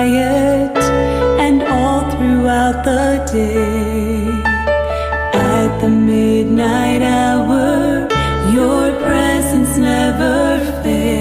quiet and all throughout the day. At the midnight hour, your presence never fades.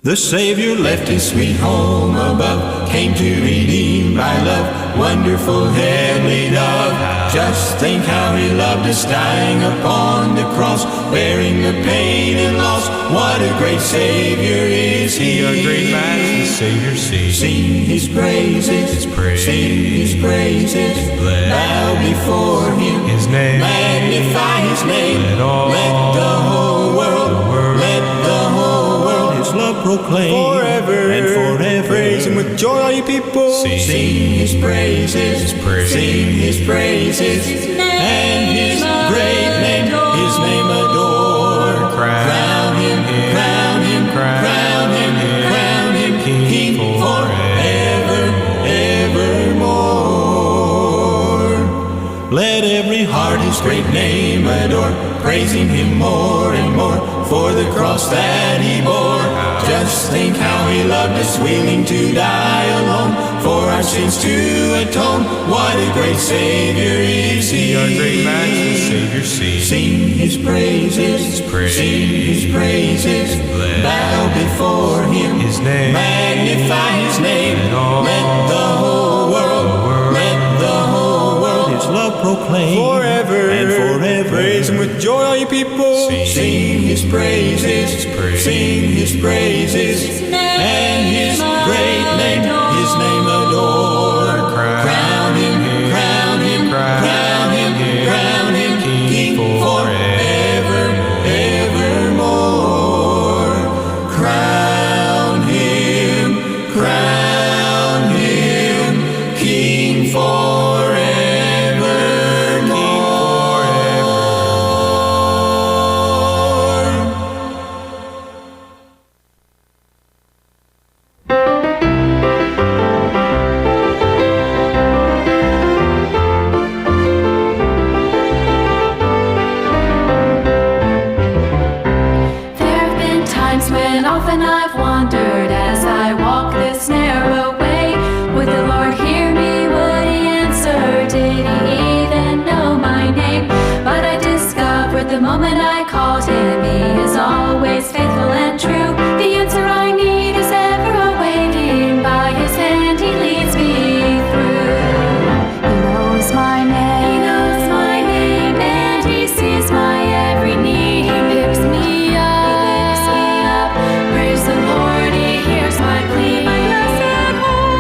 The Savior left his sweet home above, came to redeem by love, wonderful heavenly dove. Just think how he loved us, dying upon the cross, bearing the pain and loss. What a great Savior is he, our great Master, Savior, sing his praises, sing his praises, bow before him, his name, magnify his name, let the whole world, love proclaim forever and forever. Praise him with joy, all you people. Sing his praises, sing his praises, and his great name, his name adore. Crown him, crown him, crown him, crown him, King forever, evermore. Let every heart his great name adore, praising him more and more for the cross that he bore. Just think how he loved us, willing to die alone for our sins to atone. What a great Savior is he, our great Master, Savior, sing his praises, sing his praises, bow before him, his name, magnify his name, let the whole world his love proclaim forever and forever. Praise him with joy, all you people. Sing his praises, sing his praises, and his great name, his name adore. Crown him, crown him, crown him, crown him, King forever, evermore. Crown him, King forever. The moment I called him, he is always faithful and true. The answer I need is ever awaiting. By his hand he leads me through. He knows my name, and he sees my every need. He picks me up, praise the Lord, he hears my plea.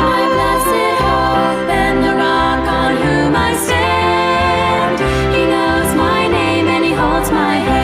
My blessed hope, and the rock on whom I stand. He knows my name and he holds my hand.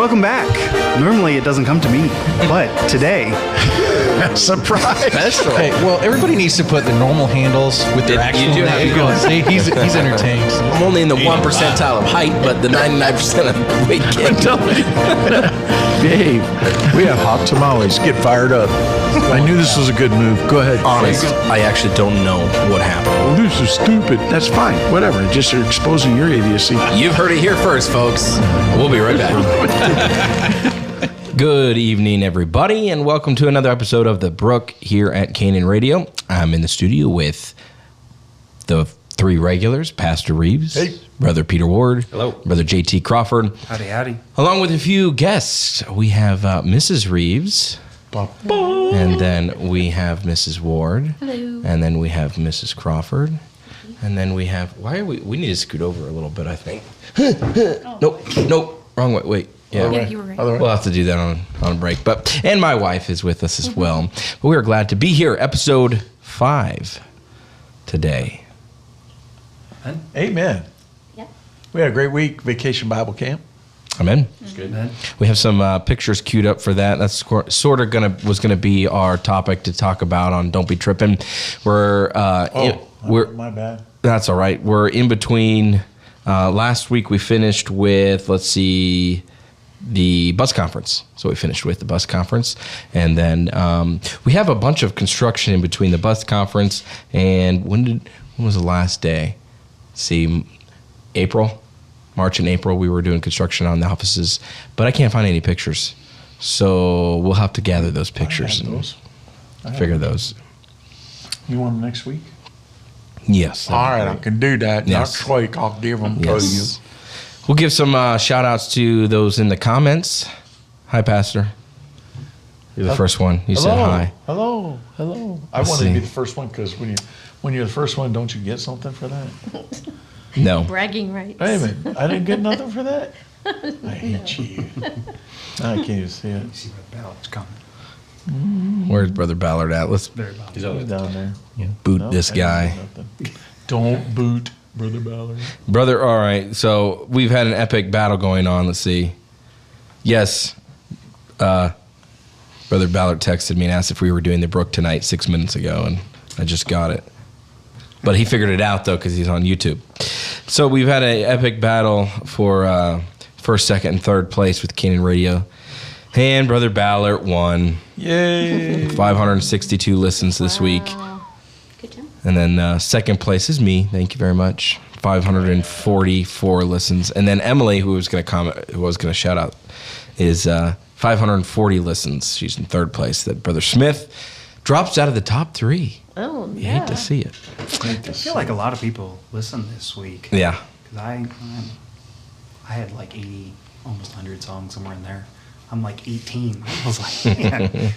welcome back. Normally it doesn't come to me, but today, surprise. Hey, well, everybody needs to put the normal handles with their actual names. See, he's entertained. I'm only in the 1 percentile of height, but the 99% of weight gain. Dave, we have hot tamales. Get fired up. I knew this was a good move. Go ahead. Honest, I actually don't know what happened. Well, this is stupid. That's fine. Whatever. Just you're exposing your idiocy. You've heard it here first, folks. We'll be right back. Good evening, everybody, and welcome to another episode of the Brook here at Canaan Radio. I'm in the studio with the three regulars, Pastor Reeves, hey. Brother Peter Ward, hello, Brother JT Crawford, Howdy, howdy. Along with a few guests. We have Mrs. Reeves, and then we have Mrs. Ward, Hello. and then we have Mrs. Crawford, and then we have, we need to scoot over a little bit, I think. Nope, wrong way, wait. Yeah, you were right. We'll have to do that on a break. And my wife is with us as well. But we are glad to be here, episode 5 today. Amen. Yep. We had a great week, Vacation Bible Camp. Amen. That's good, man. We have some pictures queued up for that. That's sort of was gonna be our topic to talk about on Don't Be Trippin'. We're my bad. That's all right. We're in between. Last week we finished with, the bus conference. So we finished with the bus conference. And then we have a bunch of construction in between the bus conference and when was the last day? See, March and April, we were doing construction on the offices, but I can't find any pictures. So we'll have to gather those pictures and figure those. You want them next week? Yes. All right, I can do that. Yes. Next week, I'll give them to Yes. We'll give some shout outs to those in the comments. Hi, Pastor. You're the first one. You said hi. Hello. I Let's wanted see. to be the first one because when you're the first one, don't you get something for that? No. Bragging rights. Wait a minute. I didn't get nothing for that? I hate you. I can't even see it. See what ballot's coming. Where's Brother Ballard at? Let's He's down there. boot Nope, this I didn't guy. get nothing. Don't boot Brother Ballard. Brother, all right. So we've had an epic battle going on. Let's see. Yes. Brother Ballard texted me and asked if we were doing the Brook tonight 6 minutes ago, and I just got it. But he figured it out, though, because he's on YouTube. So we've had an epic battle for first, second, and third place with Canaan Radio. And Brother Ballard won. Yay. 562 listens this week. Good job. And then second place is me. Thank you very much. 544 listens. And then Emily, who was going to comment, who was going to shout out, is 540 listens. She's in third place. That Brother Smith drops out of the top 3. Oh, You yeah. hate to see it. I feel like a lot of people listen this week. Yeah. Because I had like 80, almost 100 songs somewhere in there. I'm like 18. I was like, man,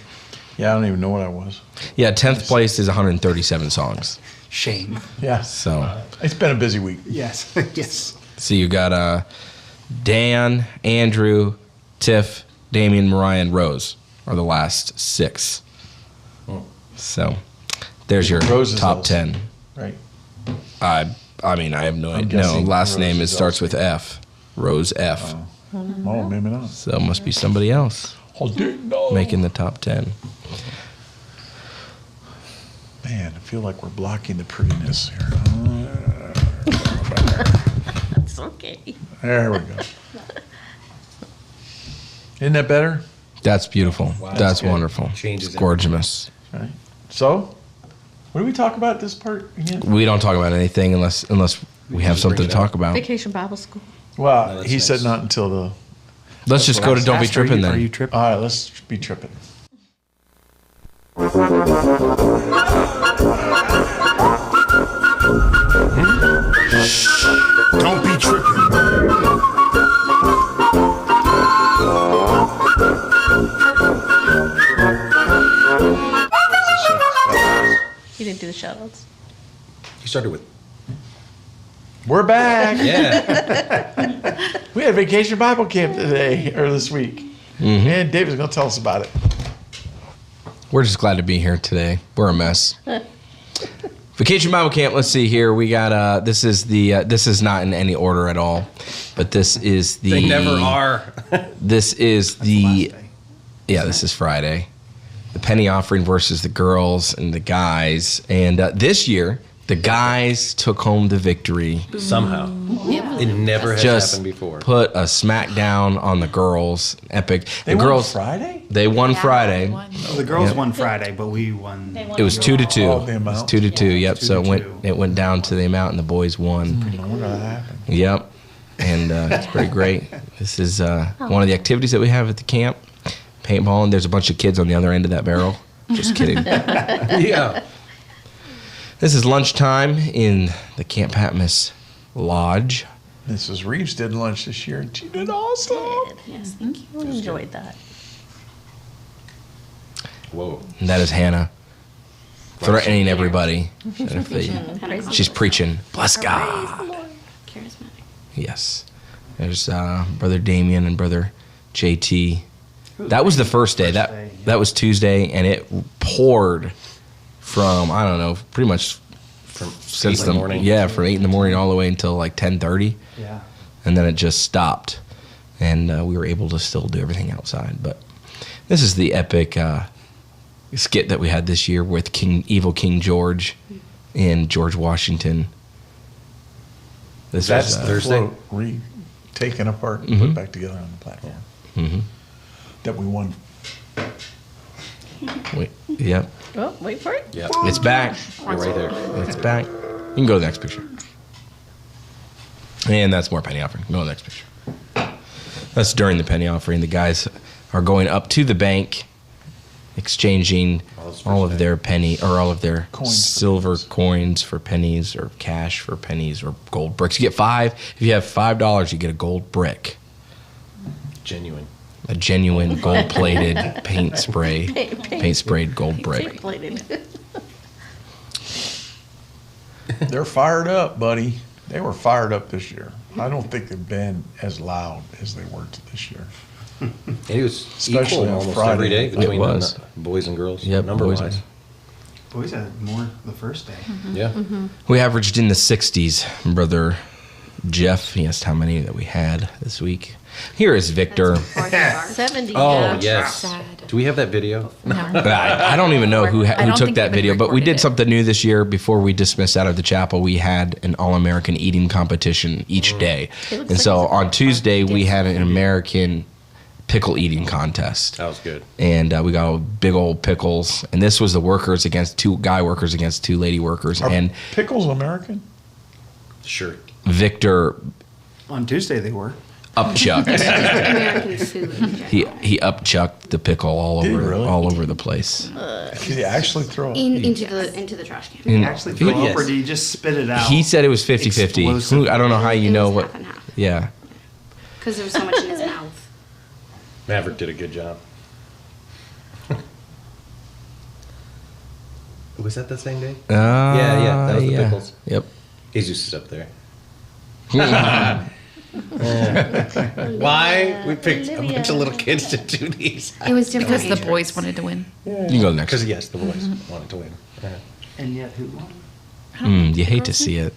Yeah, I don't even know what I was. Yeah, 10th place is 137 songs. shame. Yeah. So, It's been a busy week. Yes, yes. so you got Dan, Andrew, Tiff, Damien, Mariah, and Rose are the last 6. So, there's your Rose is top also- 10. Right. I mean, I have no I'm idea. No, guessing last Rose name, it is starts also- with F. Rose F. Oh, maybe not. So, it must be somebody else Oh, dude, no. making the top 10. Man, I feel like we're blocking the prettiness here. It's okay. There we go. Isn't that better? That's beautiful. That's good. wonderful. Changes It's gorgeous. Right. So, what do we talk about this part again? We don't talk about anything unless we have something to talk about. Vacation Bible School. Well, that's he nice. said not until the. Let's just go to Don't Be Pastor, Trippin' Are you then. tripping? All right, let's be tripping. Don't be tripping. You didn't do the shout-outs. You started with. We're back. Yeah. We had Vacation Bible Camp today, or this week. And David's going to tell us about it. We're just glad to be here today. We're a mess. Vacation Bible Camp. Let's see here. We got this is not in any order at all, but this is the. They never are. This is the. Yeah, this is Friday. The penny offering versus the girls and the guys, and this year the guys took home the victory. Somehow. It never has Just happened before. put a smackdown on the girls. Epic. They the won girls Friday? They won Friday. The girls won Friday, but we won. It was 2-2. Oh, the It was amount. 2-2. Yep. So 2-2. it went down to the amount, and the boys won. I wonder how that happened. Yep. And it's pretty great. This is one of the activities that we have at the camp. Paintballing. There's a bunch of kids on the other end of that barrel. Just kidding. Yeah. This is lunchtime in the Camp Patmos Lodge. Mrs. Reeves did lunch this year, and she did awesome. Yes, thank you. We enjoyed that. Whoa. And that is Hannah threatening everybody. And if they- she's preaching, bless God. Charismatic. Yes. There's Brother Damien and Brother JT. That was the first day. That was Tuesday, and it poured from, I don't know, pretty much From since 8 in the morning. Yeah, from 8 in the morning all the way until like 10:30. Yeah. And then it just stopped, and we were able to still do everything outside. But this is the epic skit that we had this year with Evil King George and George Washington. That's Thursday. Float taken apart and put back together on the platform. Mm-hmm. That we won. Wait, yep, Oh, wait for it. Yeah. it's back. You're right there. It's back. You can go to the next picture. And that's more penny offering. Go to the next picture. That's during the penny offering. The guys are going up to the bank, exchanging all of their all of their Coins for silver coins for pennies, or cash for pennies, or gold bricks. You get 5. If you have $5, you get a gold brick. Genuine. A genuine gold-plated paint sprayed gold brick. Plated. They're fired up, buddy. They were fired up this year. I don't think they've been as loud as they were this year. And it was Especially equal on almost Friday. every day It between was. the boys and girls. Yep, Number-wise. boys and- Boys had more the first day. Yeah. We averaged in the 60s. Brother Jeff, he asked how many that we had this week. Here is Victor. 70. Oh, yeah. yes. Sad. Do we have that video? I don't even know who I don't took think that even video, but we recorded did it. something new this year. Before we dismissed out of the chapel, we had an all-American eating competition each day. It looks And like so it's a on Tuesday, we disc. had an American pickle eating contest. That was good. And we got big old pickles. And this was the workers against 2 guy workers against 2 lady workers. Are And pickles American? Sure. Victor On Tuesday they were. upchucked. American food. in general. he upchucked the pickle all Did he over really? all over the place. Did he actually throw it? Into the trash can. Did you And actually throw Yes. up, or did you just spit it out? he said it was 50-50. Explosively. I don't know how you It know was what. half and half. Yeah. Because there was so much in his mouth. Maverick did a good job. Was that the same day? Yeah, that was the pickles. Yep. Jesus is up there. Why? We picked a bunch of little kids to do these. It was different. Because the age boys groups. wanted to win. You can go next. Because, yes, the boys wanted to win. And yet who won? You hate to see it.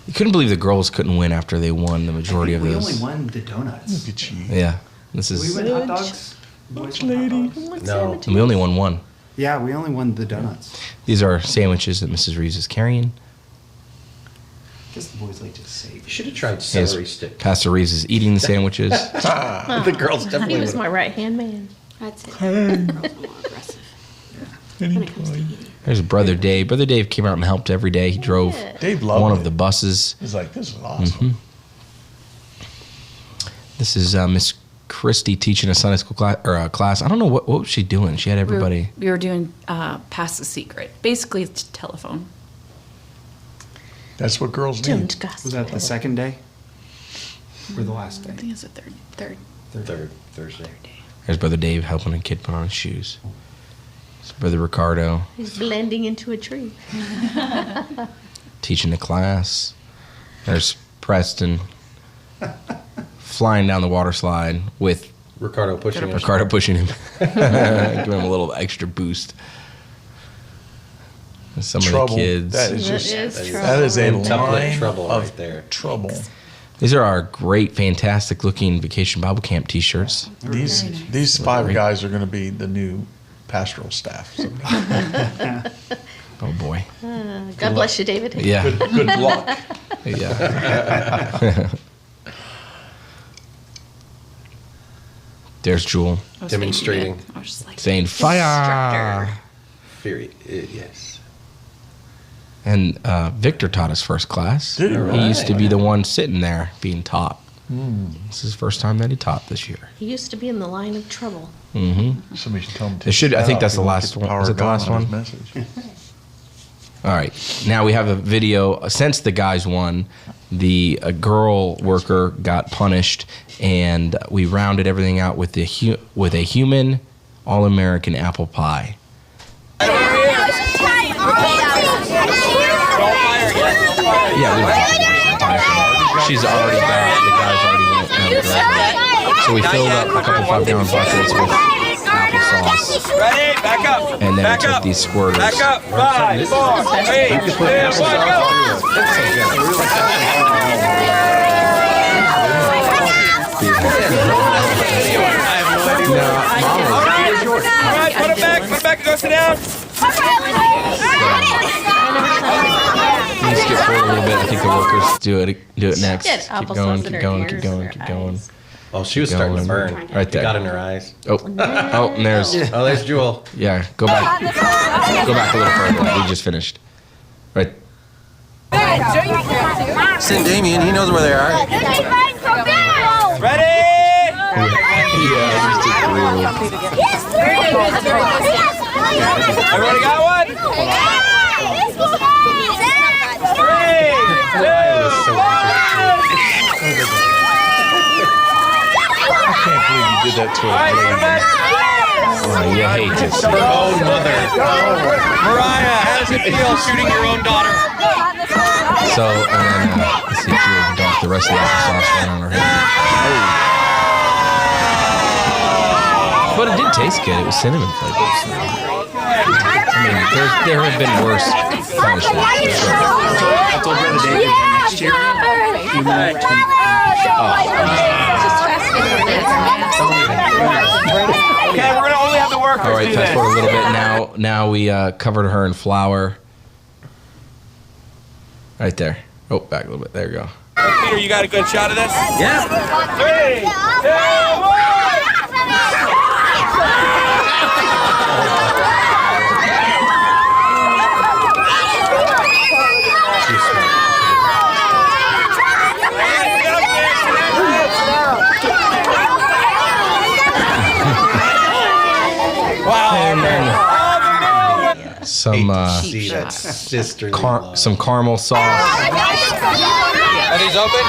You couldn't believe the girls couldn't win after they won the majority of We this. only won the donuts. Look at you. Yeah. This We is. went hot dogs. Boys won hot dogs. No. And we only won 1. Yeah, we only won the donuts. These are sandwiches that Mrs. Reeves is carrying. I guess the boys like to save. You should have tried Yes, celery stick. Pastor Reeves is eating the sandwiches. The girls He definitely was would my have. right-hand man. That's it. Girls are more aggressive when it comes to eating. There's Brother Dave. Brother Dave came out and helped every day. He drove Yeah. Dave loved one it. of the buses. He's like, this is awesome. This is Miss Christie teaching a Sunday school class. I don't know what was she doing. She had everybody. We were doing Pass the Secret. Basically, it's telephone. That's what girls Don't need. gossip. Was that the second day? Or the last I day? think it's the third. Third Thursday. There's Brother Dave helping a kid put on his shoes. It's Brother Ricardo He's blending into a tree. teaching the class. There's Preston flying down the water slide with Ricardo pushing him. Ricardo pushing him. Give him a little extra boost. Some trouble. of the kids. That is just trouble. that is a Template line trouble of right there. trouble. These are our great, fantastic looking Vacation Bible Camp T-shirts. These 5 guys are going to be the new pastoral staff. Oh boy. God bless you, David. Yeah. Good luck. Yeah. There's Jewel I was Demonstrating. thinking it. I was just like, saying fire. Fury. Yes. And Victor taught us first class. Did he He really? used to be the one sitting there being taught. This is his first time that he taught this year. He used to be in the line of trouble. Mm-hmm. Somebody should tell him to It should- I shut think up. that's He the won't last get one. power Is it of the God last on his one? message. All right. Now we have a video. Since the guys won, the girl worker got punished, and we rounded everything out with a human all-American apple pie. Yeah, we she's already got the guys already went down. So we filled up a couple 5-gallon buckets with applesauce. Ready? Back up. And then Back we took up. these squirters. Back up. 5, 4, 3, 2, 1, All right, put it back. Put it back. Go sit down. You skip forward a little bit. I think the workers do it next. Get Keep applesauce going, in keep her going, ears keep and going, her keep going. eyes. Oh, she was starting to burn. Right It there. got in her eyes. Oh, and there's Oh, there's Jewel. yeah. Go back. Go back a little further. We just finished. Right. Send Damien. He knows where they are. Ready? Everybody got one? 3, 2, 1. I can't believe you did that to All right, a put it lady. back. Oh, you hate to see. Oh, mother. Mariah, how does it feel shooting your own daughter? So, and then let's see if you dump the rest of the applesauce right on her head. But it did taste good. It was cinnamon flavored. I mean, there have been worse punishments. For sure. I told Brother David next year, you might Okay, we're gonna only have the workers All right, do fast this. forward a little bit. Now we covered her in flour. Right there. Oh, back a little bit. There you go. Peter, you got a good shot of this? Yeah. 3, 2, 1. Some See that sister. some caramel sauce. Are these open?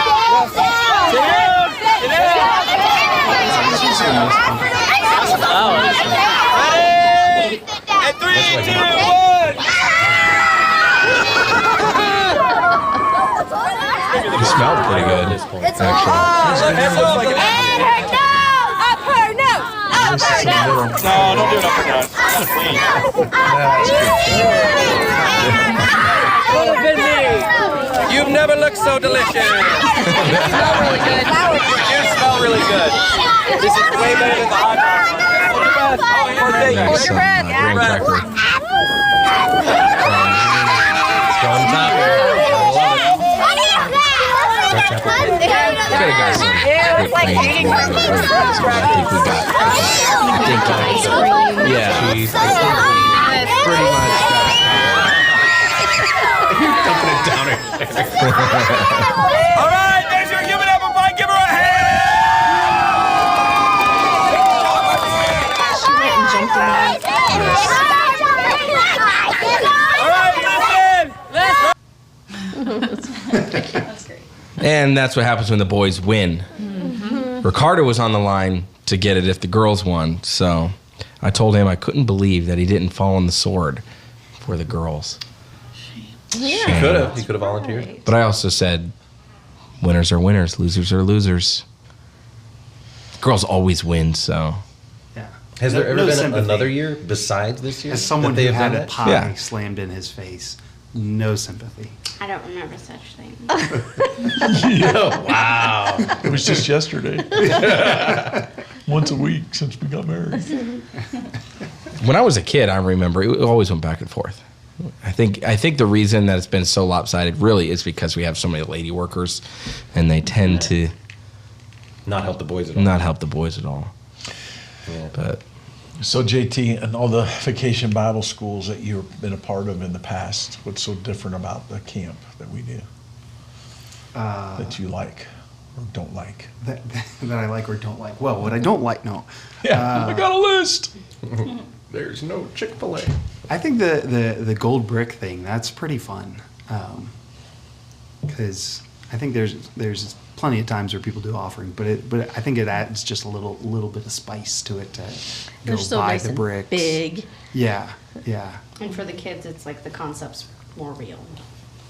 Ready? And 3, 2, 1. It smelled pretty good, actually. No, don't do it up or down. That's clean. You've never looked so delicious. You smell really good. You smell really good. This is way better than the hot dog. Nice, some graham cracker. On top. We could have got some whipped cream. I think we got. Yeah. Pretty much. Dumping it down All right, make sure you give it up and give her a hand. She went and jumped in All right, listen. That's great. And that's what happens when the boys win. Ricardo was on the line to get it if the girls won. So I told him I couldn't believe that he didn't fall on the sword for the girls. He could have. He could have volunteered. But I also said, winners are winners, losers are losers. Girls always win, so. Yeah. Has there ever No been sympathy. another year besides this year? As someone that they who have had done a that? pie Yeah. slammed in his face, no sympathy. I don't remember such things. Wow. It was just yesterday. Once a week since we got married. When I was a kid, I remember it always went back and forth. I think the reason that it's been so lopsided really is because we have so many lady workers, and they tend to Not help the boys at all. not help the boys at all. Yeah. But So JT, and all the vacation Bible schools that you've been a part of in the past, what's so different about the camp that we do that you like or don't like? That I like or don't like. Well, what I don't like, no. Yeah, I got a list. There's no Chick-fil-A. I think the gold brick thing, that's pretty fun. Because I think there's plenty of times where people do offering, but I think it adds just a little bit of spice to it to They're go so buy nice the and bricks. big. Yeah. And for the kids, it's like the concept's more real.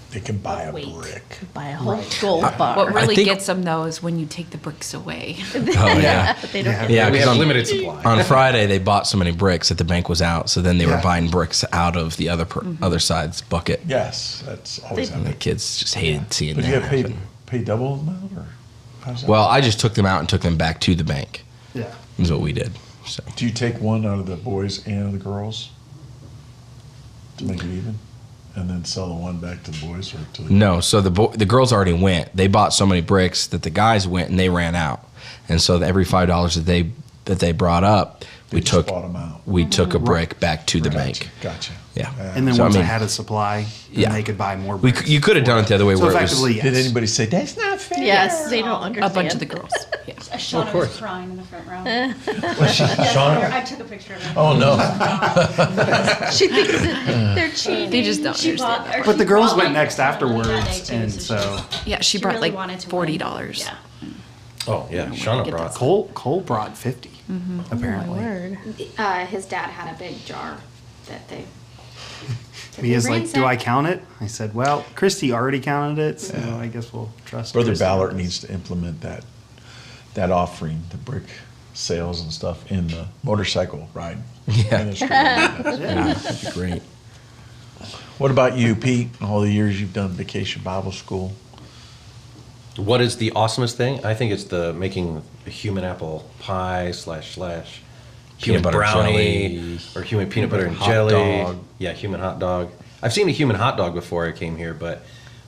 They can buy a Wait. brick. Buy a whole gold bar. What really think- gets them though is when you take the bricks away. oh yeah. But they don't. Yeah, We 'cause have on, limited supply. on Friday they bought so many bricks that the bank was out, so then they were Yeah. buying bricks out of the other side's bucket, Yes, that's always and the happening. kids just hated seeing But that you have happen. pay double amount or how's that? Well, I just took them out and took them back to the bank. Yeah. Is what we did. So Do you take one out of the boys and the girls to make it even, and then sell the one back to the boys or to the no, so the girls already went. They bought so many bricks that the guys went and they ran out, and so every $5 that they brought up, They we just took bought 'em out. we took a brick back to the Gotcha, bank. Gotcha. Yeah. And then So, I once I mean- had a supply, then Yeah. they could buy more We bricks. you could have done it the other way So where it was. effectively, yes. Did anybody say that's not fair? Yes, they don't A understand. bunch of the girls. Yeah. Shauna was crying in the front row. Was she, Shauna? I took a picture of her. Oh no. She thinks that they're cheating. They just don't She understand. bought, or But she the girls brought, went like, next that day afterwards, too, and she so just- Yeah, she She brought really like wanted to win. $40. Yeah. Oh, yeah. Shauna get brought. that. Cole brought 50 apparently. Word. His dad had a big jar that they. He is like, ransacked. do I count it? I said, well, Christy already counted it, so I guess we'll trust Brother Christy on Ballard this. needs to implement that offering, the brick sales and stuff in the motorcycle ride. Yeah. ministry. Yeah, that'd be great. What about you, Pete? All the years you've done Vacation Bible School. What is the awesomest thing? I think it's the making a human apple pie / human butter brownie jelly. or human peanut butter and Hot jelly. dog. Yeah, human hot dog. I've seen a human hot dog before I came here, but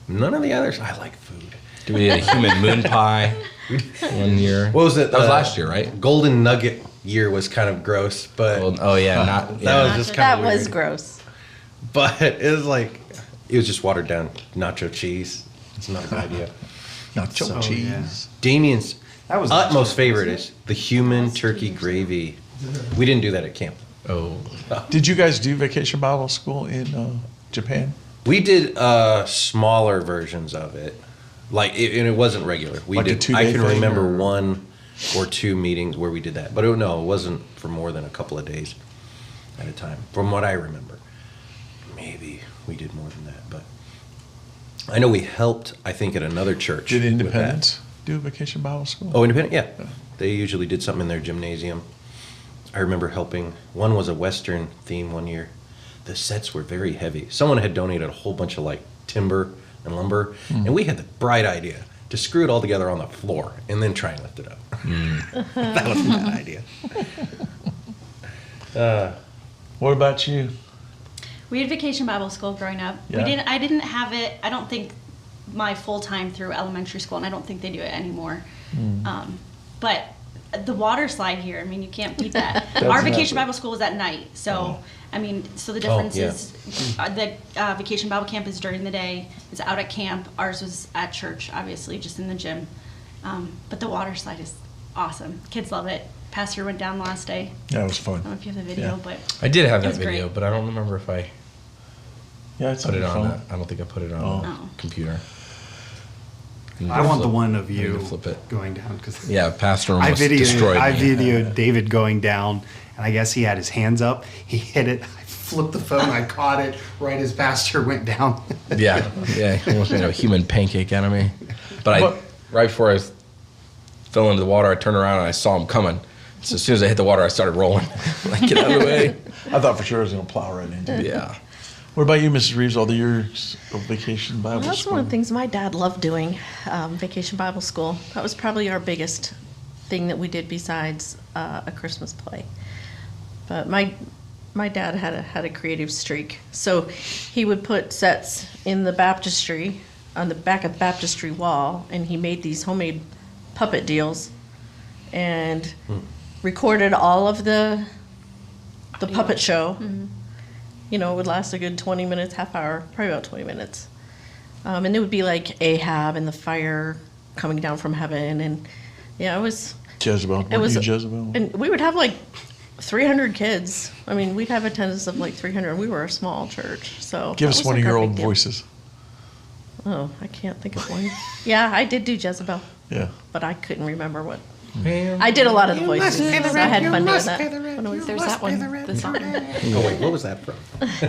none of the others. I like food. Do we did a human moon pie one year? What was it? That was last year, right? Golden Nugget year was kind of gross, but Oh yeah, not that yeah. was just kind That of was gross. But it was just watered down nacho cheese. It's not a good idea. Nacho So, cheese. yeah. Damien's That was utmost favorite is the human turkey gravy. We didn't do that at camp. Oh, Did you guys do Vacation Bible School in Japan? We did smaller versions of it, and it wasn't regular. We Like a did. two-day I can thing, remember or- 1 or 2 meetings where we did that, but it wasn't for more than a couple of days at a time, from what I remember. Maybe we did more than that, but I know we helped. I think at another church. Did with Independence do Vacation Bible School? that. Oh, Independent, yeah. They usually did something in their gymnasium. I remember helping. One was a Western theme one year. The sets were very heavy. Someone had donated a whole bunch of timber and lumber, and we had the bright idea to screw it all together on the floor and then try and lift it up. That was a bad idea. What about you? We had Vacation Bible School growing up. Yeah. I didn't have it. I don't think my full time through elementary school, and I don't think they do it anymore. But the water slide here, I mean, you can't beat that. Our Vacation Bible School was at night, so I mean, so the difference yeah. is the Vacation Bible Camp is during the day. It's out at camp. Ours was at church, obviously, just in the gym. But the water slide is awesome. Kids love it. Pastor went down last day. That was fun. I don't know if you have the video, Yeah. but I did have It that was video, great. but I don't remember if I Yeah, it's put it your on. phone. I don't think I put it on Oh. the Oh. computer. I want the Flip- one of I need you to flip it. going down because Yeah, Pastor almost destroyed I me. videoed David going down, and I guess he had his hands up. He hit it. I flipped the phone. I caught it right as Pastor went down. Yeah, he almost made a human pancake out of me. But What- right before I fell into the water, I turned around and I saw him coming. So as soon as I hit the water, I started rolling. Like, get out of the way. I thought for sure I was going to plow right into it. Yeah. What about you, Mrs. Reeves? All the years of Vacation Bible Well, that's School? one of the things my dad loved doing, Vacation Bible School. That was probably our biggest thing that we did besides a Christmas play. But my dad had a creative streak. So he would put sets in the baptistry, on the back of the baptistry wall, and he made these homemade puppet deals and recorded all of the puppet show. Mm-hmm. You know, it would last a good 20 minutes, half hour, probably about 20 minutes. And it would be like Ahab and the fire coming down from heaven. And yeah, it was... Jezebel. It was Jezebel? And we would have like 300 kids. I mean, we'd have attendance of like 300. We were a small church, so... Give that us was one of like your our old big deal. voices. Oh, I can't think of one. Yeah, I did do Jezebel. Yeah. But I couldn't remember what... I did a lot of the voices, so I had fun doing that. There's that one. The song. Oh wait, what was that from?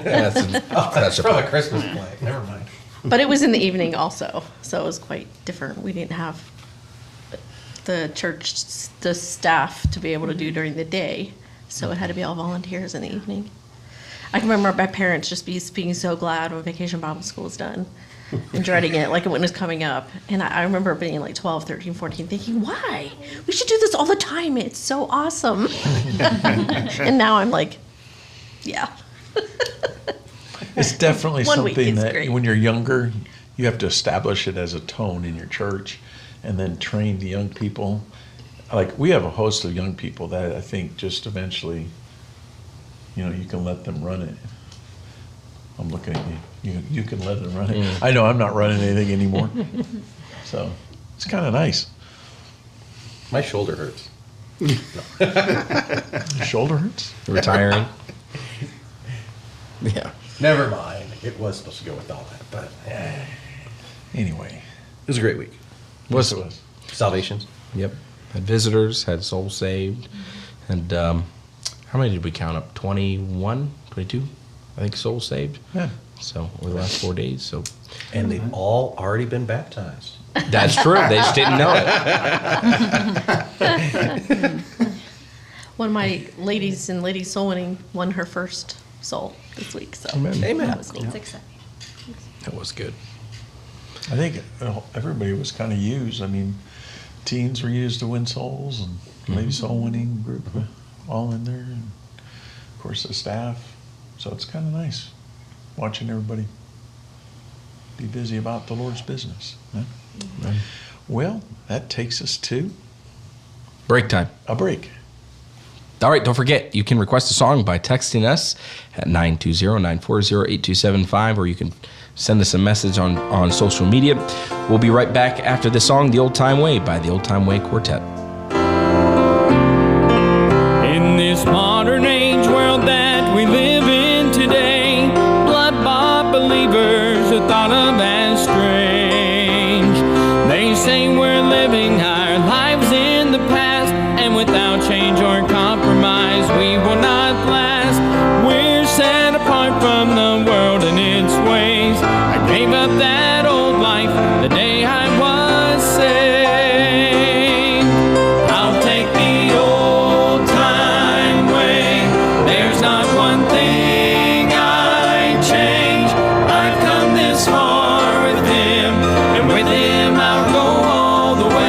That's From a Christmas play. Never mind. But it was in the evening also, so it was quite different. We didn't have the church, the staff to be able to do during the day, so it had to be all volunteers in the evening. I can remember my parents just being so glad when Vacation Bible School was done and dreading it, like when it was coming up. And I remember being like 12, 13, 14, thinking, why? We should do this all the time. It's so awesome. And now I'm like, yeah. It's definitely 1 week something is that great. when you're younger, you have to establish it as a tone in your church and then train the young people. Like, we have a host of young people that I think just eventually, you know, you can let them run it. I'm looking at you. You can let them run it. I know I'm not running anything anymore. So it's kind of nice. My shoulder hurts. Your shoulder hurts? Retiring. Yeah. Never mind. It was supposed to go with all that, but Anyway. it was a great week. Was Yes, it was. Salvations. Yep. Had visitors, had souls saved. And how many did we count up? 21, 22, I think, souls saved. Yeah. So over the last 4 days. So And they've all already been baptized. that's true. They just didn't know it. One of my ladies in Ladies Soul Winning won her first soul this week, so Amen. that was neat. It's exciting. That was good. I think everybody was kind of used. I mean, teens were used to win souls, and Lady Soul Winning group all in there, and of course the staff. So it's kind of nice watching everybody be busy about the Lord's business. Huh? Amen. Well, that takes us to Break time. a break. All right, don't forget, you can request a song by texting us at 920-940-8275, or you can send us a message on social media. We'll be right back after this song, The Old Time Way by the Old Time Way Quartet. In this modern age world that we live in today, blood-bought believers are thought of as strange. They say we're living our lives in the past, and without change or compromise, we will not last. We're set apart from the world and its ways. I gave up that old life the day I was saved. I'll take the old time way. There's not one thing I'd change. I've come this far with Him, and with Him I'll go all the way.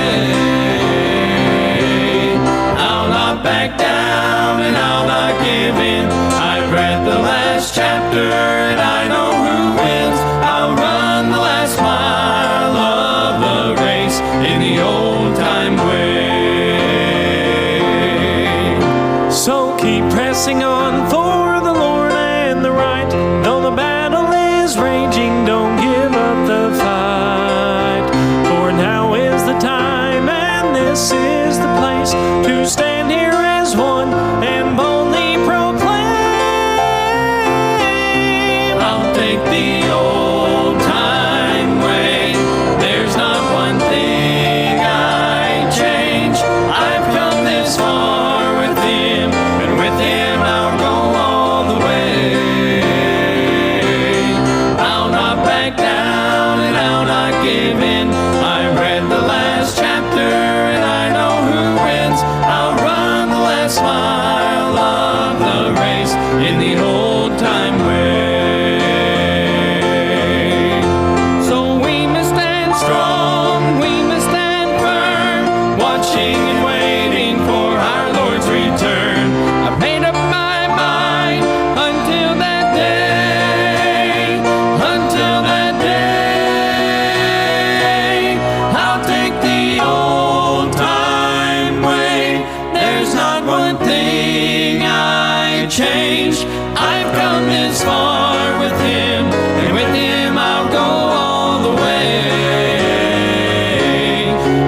I'll not back down and I'll not give in. I've read the last chapter and I know who wins. I'll run the last mile of the race in the old time way. So keep pressing on for the Lord and the right. Though the battle is raging, don't give up the fight. For now is the time and this is the place to stand here as one and boldly proclaim. I'll take the old time way. There's not one thing I'd change. I've come this far with Him, and with Him I'll go all the way. I'll not back down and I'll not give in. I read the last chapter and I know watching and waiting for our Lord's return. I made up my mind until that day, until that day. I'll take the old time way. There's not one thing I change. I've come this far with Him, and with Him I'll go all the way.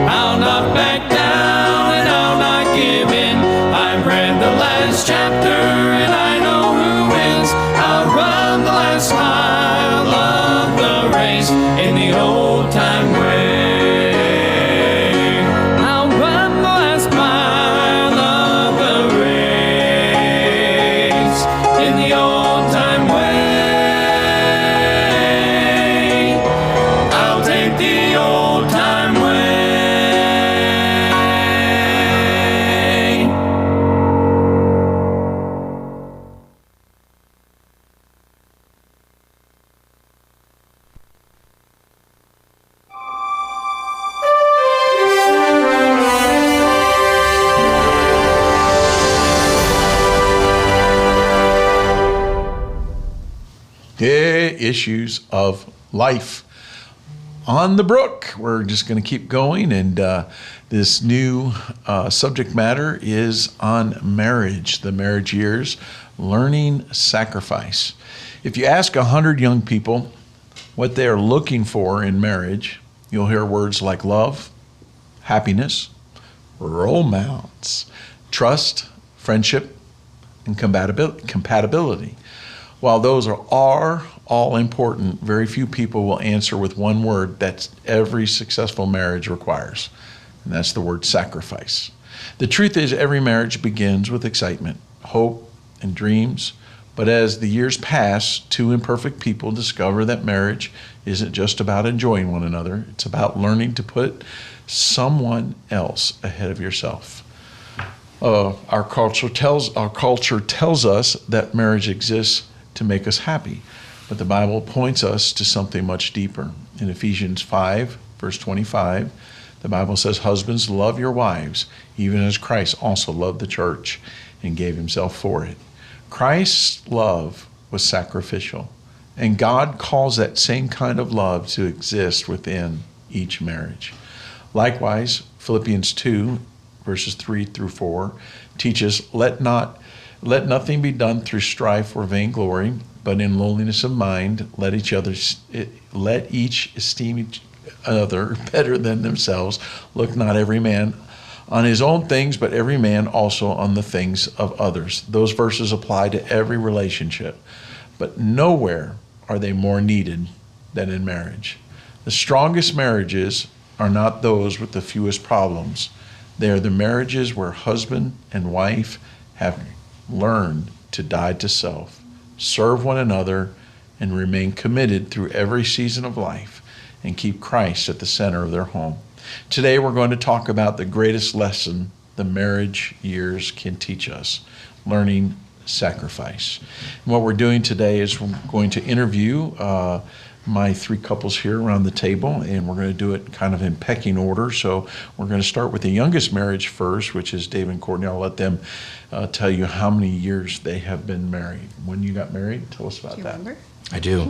I'll not back down and I'll not give in. I've read the last chapter and I know who wins. I'll run the last mile of the race in the old time way. I'll run the last mile of the race in the old time way. I'll take the old time way. Issues of life. On the Brook, we're just going to keep going, and this new subject matter is on marriage, the marriage years, learning sacrifice. If you ask 100 young people what they are looking for in marriage, you'll hear words like love, happiness, romance, trust, friendship, and compatibility. While those are all important, very few people will answer with one word that every successful marriage requires, and that's the word sacrifice. The truth is, every marriage begins with excitement, hope, and dreams, but as the years pass, two imperfect people discover that marriage isn't just about enjoying one another, it's about learning to put someone else ahead of yourself. Our culture tells us that marriage exists to make us happy, but the Bible points us to something much deeper. In Ephesians 5, verse 25, the Bible says, "Husbands, love your wives, even as Christ also loved the church and gave himself for it." Christ's love was sacrificial, and God calls that same kind of love to exist within each marriage. Likewise, Philippians 2, verses 3 through 4, teaches, Let nothing be done through strife or vainglory, but in lowliness of mind, let each esteem each other better than themselves. Look not every man on his own things, but every man also on the things of others. Those verses apply to every relationship, but nowhere are they more needed than in marriage. The strongest marriages are not those with the fewest problems. They are the marriages where husband and wife have learned to die to self, serve one another, and remain committed through every season of life, and keep Christ at the center of their home. Today we're going to talk about the greatest lesson the marriage years can teach us, learning sacrifice. And what we're doing today is we're going to interview my three couples here around the table, and we're going to do it kind of in pecking order. So we're going to start with the youngest marriage first, which is Dave and Courtney. I'll let them tell you how many years they have been married. When you got married, tell us about that. Remember? I do.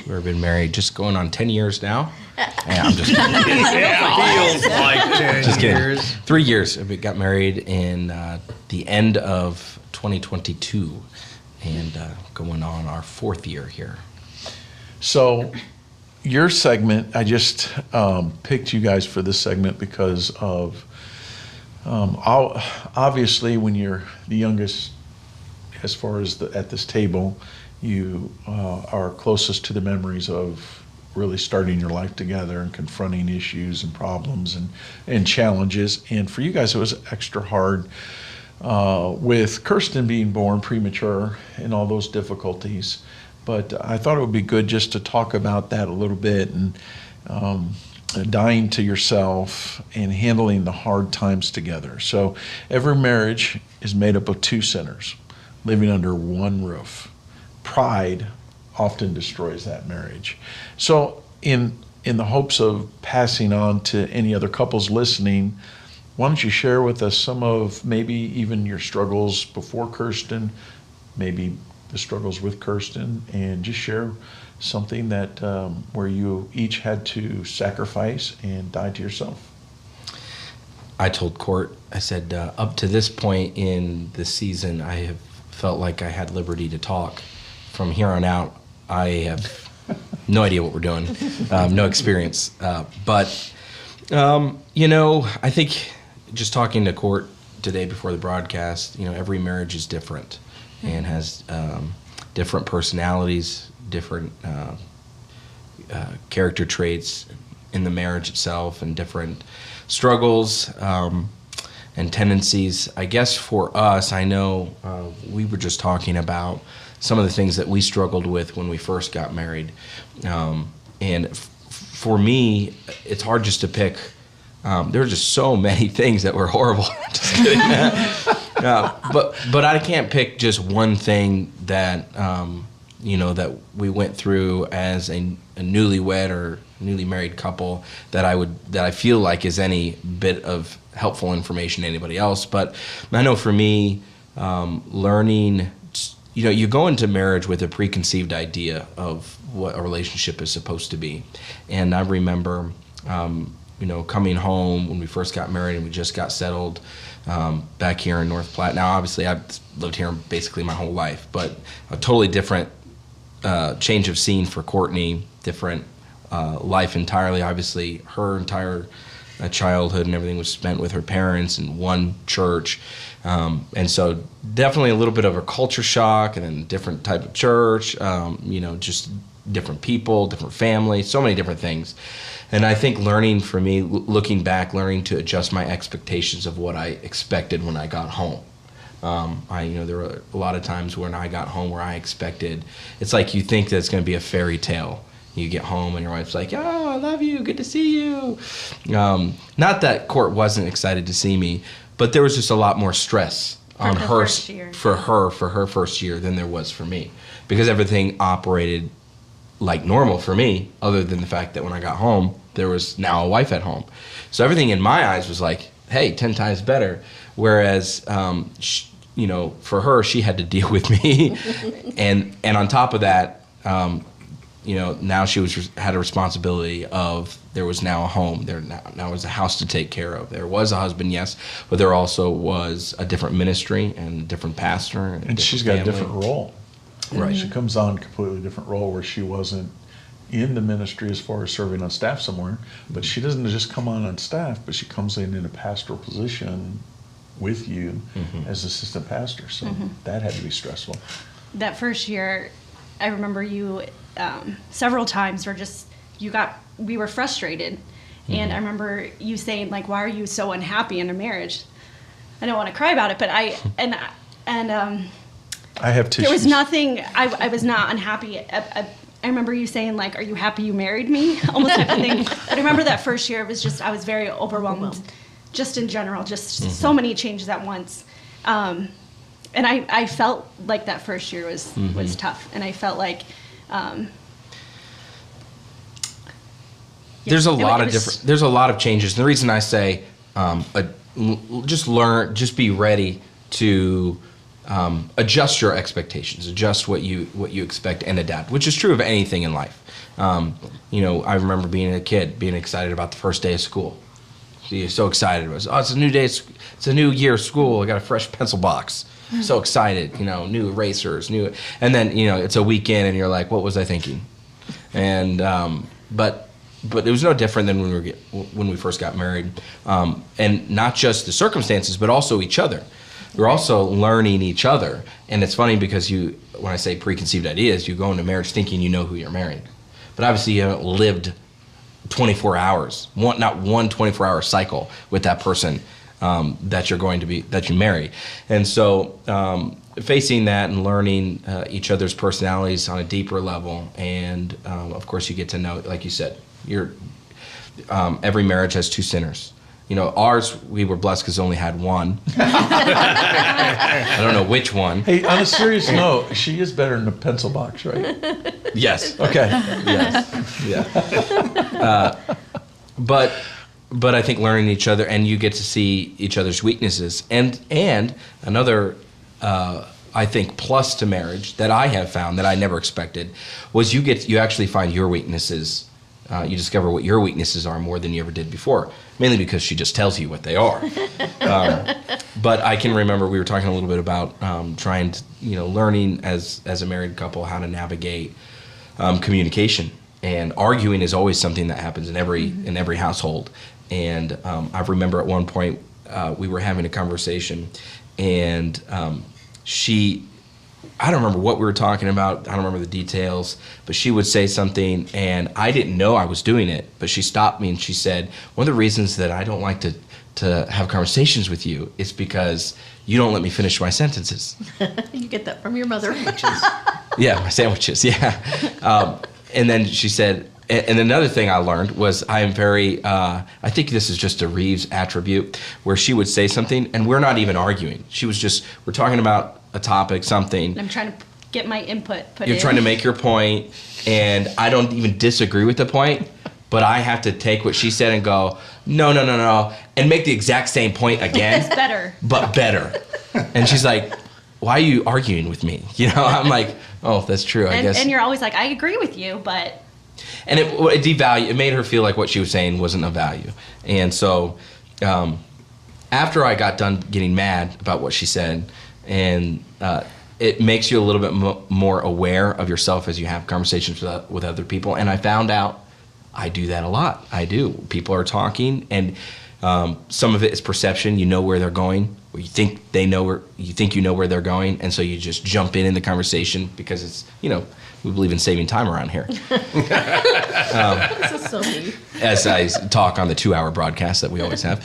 We've been married just going on 10 years now. Yeah, I'm just kidding. Feels like 10 Just kidding. years. 3 years. We got married in the end of 2022 and going on our 4th year here. So your segment, I just picked you guys for this segment because of, obviously when you're the youngest, as far as at this table, you are closest to the memories of really starting your life together and confronting issues and problems and challenges. And for you guys, it was extra hard with Kirsten being born premature and all those difficulties. But I thought it would be good just to talk about that a little bit, and dying to yourself and handling the hard times together. So every marriage is made up of two sinners living under one roof. Pride often destroys that marriage. So in the hopes of passing on to any other couples listening, why don't you share with us some of maybe even your struggles before Kirsten, maybe the struggles with Kirsten, and just share something that where you each had to sacrifice and die to yourself. I told Court, I said, up to this point in the season, I have felt like I had liberty to talk. From here on out, I have no idea what we're doing, no experience. But I think just talking to Court today before the broadcast, every marriage is different and has different personalities, different character traits in the marriage itself, and different struggles and tendencies. I guess for us, I know we were just talking about some of the things that we struggled with when we first got married. And for me, it's hard just to pick. There were just so many things that were horrible. Just kidding. But I can't pick just one thing that that we went through as a newlywed or newly married couple that I feel like is any bit of helpful information to anybody else. But I know for me, learning, you go into marriage with a preconceived idea of what a relationship is supposed to be. And I remember, coming home when we first got married and we just got settled back here in North Platte. Now, obviously, I've lived here basically my whole life, but a totally different change of scene for Courtney, different life entirely. Obviously, her entire childhood and everything was spent with her parents in one church. And so definitely a little bit of a culture shock, and then different type of church, just different people, different families, so many different things. And I think learning for me, looking back, learning to adjust my expectations of what I expected when I got home. There were a lot of times when I got home where I expected, it's like you think that it's going to be a fairy tale. You get home and your wife's like, "Oh, I love you, good to see you." Not that Court wasn't excited to see me, but there was just a lot more stress on her for her first year than there was for me, because everything operated like normal for me, other than the fact that when I got home, there was now a wife at home. So everything in my eyes was like, hey, 10 times better. Whereas, for her, she had to deal with me. and on top of that, now she had a responsibility of, there was now a home, there now was a house to take care of. There was a husband, yes, but there also was a different ministry and a different pastor. And she's got a different role. Right. She comes on a completely different role where she wasn't in the ministry as far as serving on staff somewhere, but she doesn't just come on staff, but she comes in a pastoral position with you as assistant pastor. So that had to be stressful. That first year, I remember you several times we were frustrated. And I remember you saying, like, why are you so unhappy in a marriage? I don't want to cry about it, but I have tissues. There was nothing, I was not unhappy. I remember you saying, like, are you happy you married me? Almost type of thing. But I remember that first year, it was just, I was very overwhelmed. Just in general, just so many changes at once. And I felt like that first year was tough. And I felt like... there's a lot of changes. And the reason I say just be ready to adjust your expectations, adjust what you expect and adapt, which is true of anything in life. I remember being a kid, being excited about the first day of school. You're so excited. It's a new day. It's a new year of school. I got a fresh pencil box. So excited. New erasers, and then it's a weekend, and you're like, what was I thinking? And but it was no different than when we first got married, and not just the circumstances, but also each other. We're also learning each other, and it's funny because when I say preconceived ideas, you go into marriage thinking you know who you're marrying, but obviously you haven't lived 24 hours, not one 24-hour cycle with that person that you marry. And so facing that and learning each other's personalities on a deeper level, and of course you get to know, like you said, every marriage has two sinners. Ours, we were blessed because only had one. I don't know which one. Hey, on a serious note, she is better than a pencil box, right? Yes. Okay. Yes. Yeah. But but I think learning each other, and you get to see each other's weaknesses. And another, I think, plus to marriage that I have found that I never expected was you actually find your weaknesses. You discover what your weaknesses are more than you ever did before, mainly because she just tells you what they are. But I can remember we were talking a little bit about trying to, learning as a married couple how to navigate communication. And arguing is always something that happens in every household. And I remember at one point we were having a conversation, and I don't remember what we were talking about. I don't remember the details, but she would say something, and I didn't know I was doing it, but she stopped me and she said, one of the reasons that I don't like to have conversations with you is because you don't let me finish my sentences. You get that from your mother. Yeah, my sandwiches, yeah. And then she said, and another thing I learned was I am very, I think this is just a Reeves attribute, where she would say something and we're not even arguing. We're talking about a topic, something. And I'm trying to get my input put in. You're trying to make your point, and I don't even disagree with the point, but I have to take what she said and go, no, and make the exact same point again. It's better. But better. And she's like, why are you arguing with me? I'm like, oh, that's true, I guess. And you're always like, I agree with you, but... And it made her feel like what she was saying wasn't of value. And so after I got done getting mad about what she said, and it makes you a little bit more aware of yourself as you have conversations with other people. And I found out I do that a lot. I do. People are talking, and some of it is perception. You know where they're going, or you think you know where they're going, and so you just jump in the conversation because it's we believe in saving time around here. This is so neat. As I talk on the 2-hour broadcast that we always have.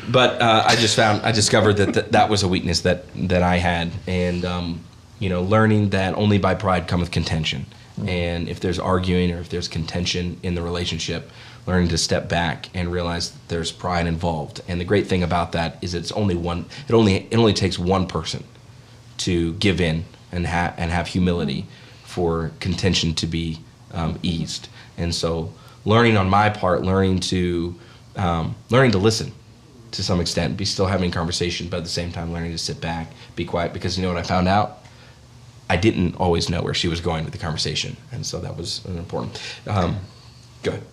But I discovered that was a weakness that I had, and learning that only by pride cometh contention. And if there's arguing or if there's contention in the relationship, learning to step back and realize that there's pride involved. And the great thing about that is it's only one. It only takes one person to give in and have humility for contention to be eased. And so, learning on my part, learning to listen. To some extent, be still having conversation, but at the same time learning to sit back, be quiet, because you know what I found out? I didn't always know where she was going with the conversation, and so that was important. Go ahead.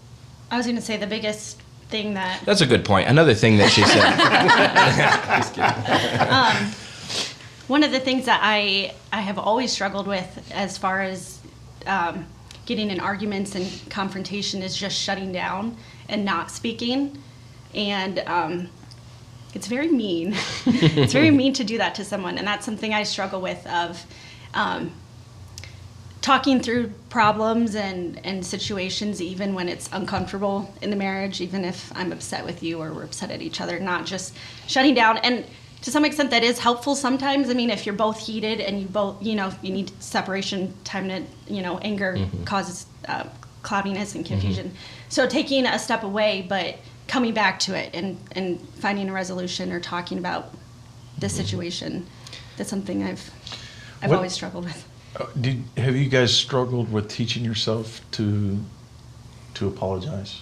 I was going to say the biggest thing that... That's a good point. Another thing that she said. One of the things that I have always struggled with as far as getting in arguments and confrontation is just shutting down and not speaking. And it's very mean. It's very mean to do that to someone, and that's something I struggle with, of talking through problems and situations even when it's uncomfortable in the marriage, even if I'm upset with you or we're upset at each other, not just shutting down. And to some extent that is helpful sometimes. I mean, if you're both heated and you both, you need separation time to, anger causes cloudiness and confusion. So taking a step away, but coming back to it and finding a resolution or talking about the situation, that's something I've always struggled with. Have you guys struggled with teaching yourself to apologize?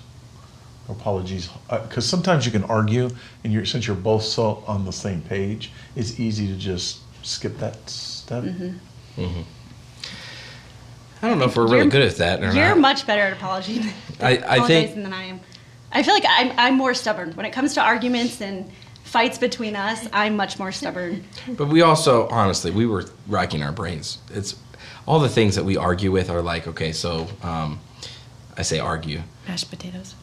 Apologies, because sometimes you can argue, and since you're both so on the same page, it's easy to just skip that step. I don't know if we're really good at that. You're much better at apologizing than I am. I feel like I'm more stubborn when it comes to arguments and fights between us. I'm much more stubborn. But we also, honestly, we were racking our brains. It's all the things that we argue with are like, okay, so I say argue. Mashed potatoes.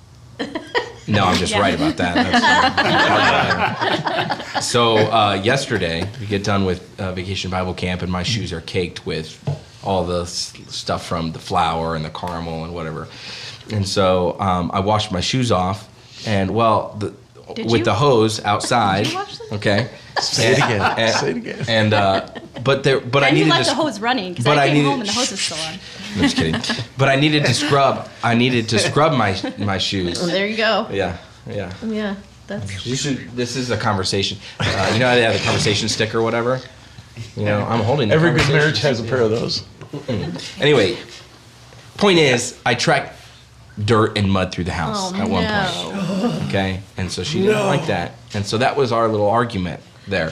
No, I'm just right about that. So yesterday, we get done with Vacation Bible Camp, and my shoes are caked with all the stuff from the flour and the caramel and whatever. And so I washed my shoes off, and the hose outside. Did you wash them? Okay. Say it again. Say it again. And but I needed you left the hose running because I came home and the hose is still on. I'm just kidding. But I needed to scrub. my shoes. Well, there you go. Yeah. Yeah, that's. This is a conversation. You know how they have the conversation stick or whatever. I'm holding. Every good marriage has a pair of those. Anyway, point is, I tracked dirt and mud through the house at one point. Okay, and so she didn't like that, and so that was our little argument there.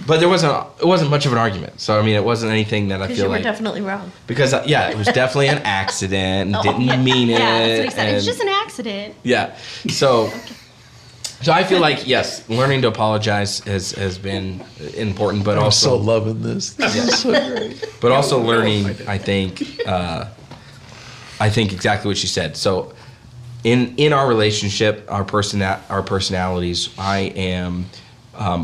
But it wasn't much of an argument. So I mean, it wasn't anything that I feel you were like definitely wrong. because it was definitely an accident. And didn't mean it. Yeah, that's what he said. It's and- just an accident. Yeah. So I feel like, yes, learning to apologize has been important, but I'm also so loving this. This is so great. but also learning, I think exactly what she said. So in our relationship, our personalities, I am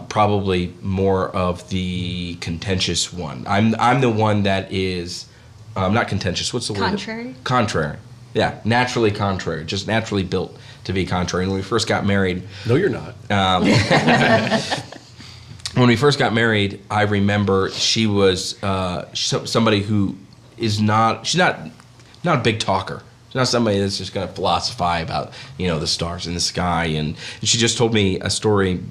probably more of the contentious one. I'm the one that is not contentious. What's the word? Contrary? Contrary. Yeah, naturally contrary. Just naturally built to be contrary. And when we first got married... No, you're not. When we first got married, I remember she was somebody who is not... She's not a big talker. She's not somebody that's just going to philosophize about, the stars in the sky. And she just told me a story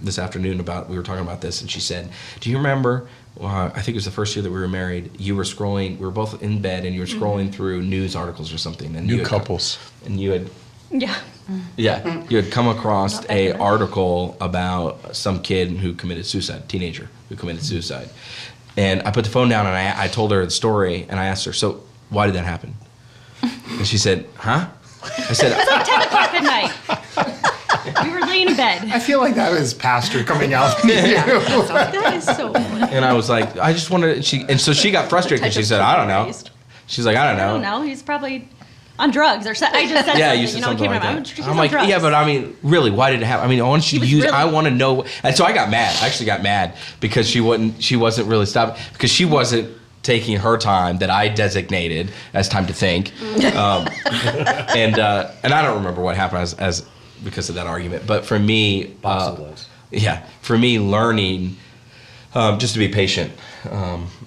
this afternoon about... We were talking about this, and she said, do you remember... I think it was the first year that we were married. You were scrolling. We were both in bed, and you were scrolling through news articles or something. And New couples. And you had, Yeah. you had come across a article about some kid who committed suicide, teenager who committed suicide. And I put the phone down, and I told her the story, and I asked her, so why did that happen? And she said, huh? I said, It's like 10 o'clock at night. We were laying in bed. I feel like that is pastor coming out. That is so funny. and I was like, I just wanted. So she got frustrated because she said, I don't know. She's like, I don't know. I don't know. He's probably on drugs or something. I just said Yeah, something. you said something like that. She's I'm on like, drugs. yeah, but I mean, really, why did it happen? I mean, I want you to use. I want to know. And so I got mad. I actually got mad because she wasn't really stopping because she wasn't taking her time that I designated as time to think. And I don't remember what happened as because of that argument. But for me, for me, learning just to be patient,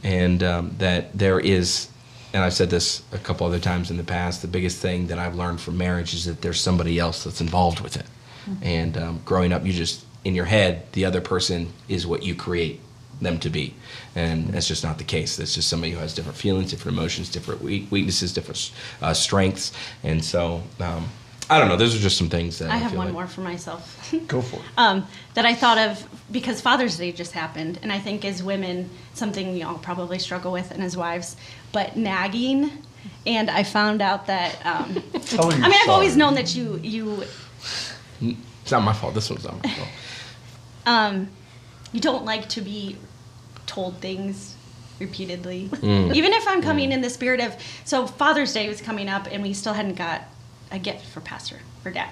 and that there is, and I've said this a couple other times in the past, the biggest thing that I've learned from marriage is that there's somebody else that's involved with it. And growing up, you just, in your head, the other person is what you create them to be. And that's just not the case. That's just somebody who has different feelings, different emotions, different weaknesses, different strengths. And so, I don't know. Those are just some things that I have feel one like. more for myself. Go for it. That I thought of because Father's Day just happened, and I think as women, something we all probably struggle with, and as wives, but nagging. And I found out that Tell her you're I've always sorry. known that you It's not my fault. This one's not my fault. you don't like to be told things repeatedly. Mm. Even if I'm coming in the spirit of, so Father's Day was coming up and we still hadn't got a gift for Dad.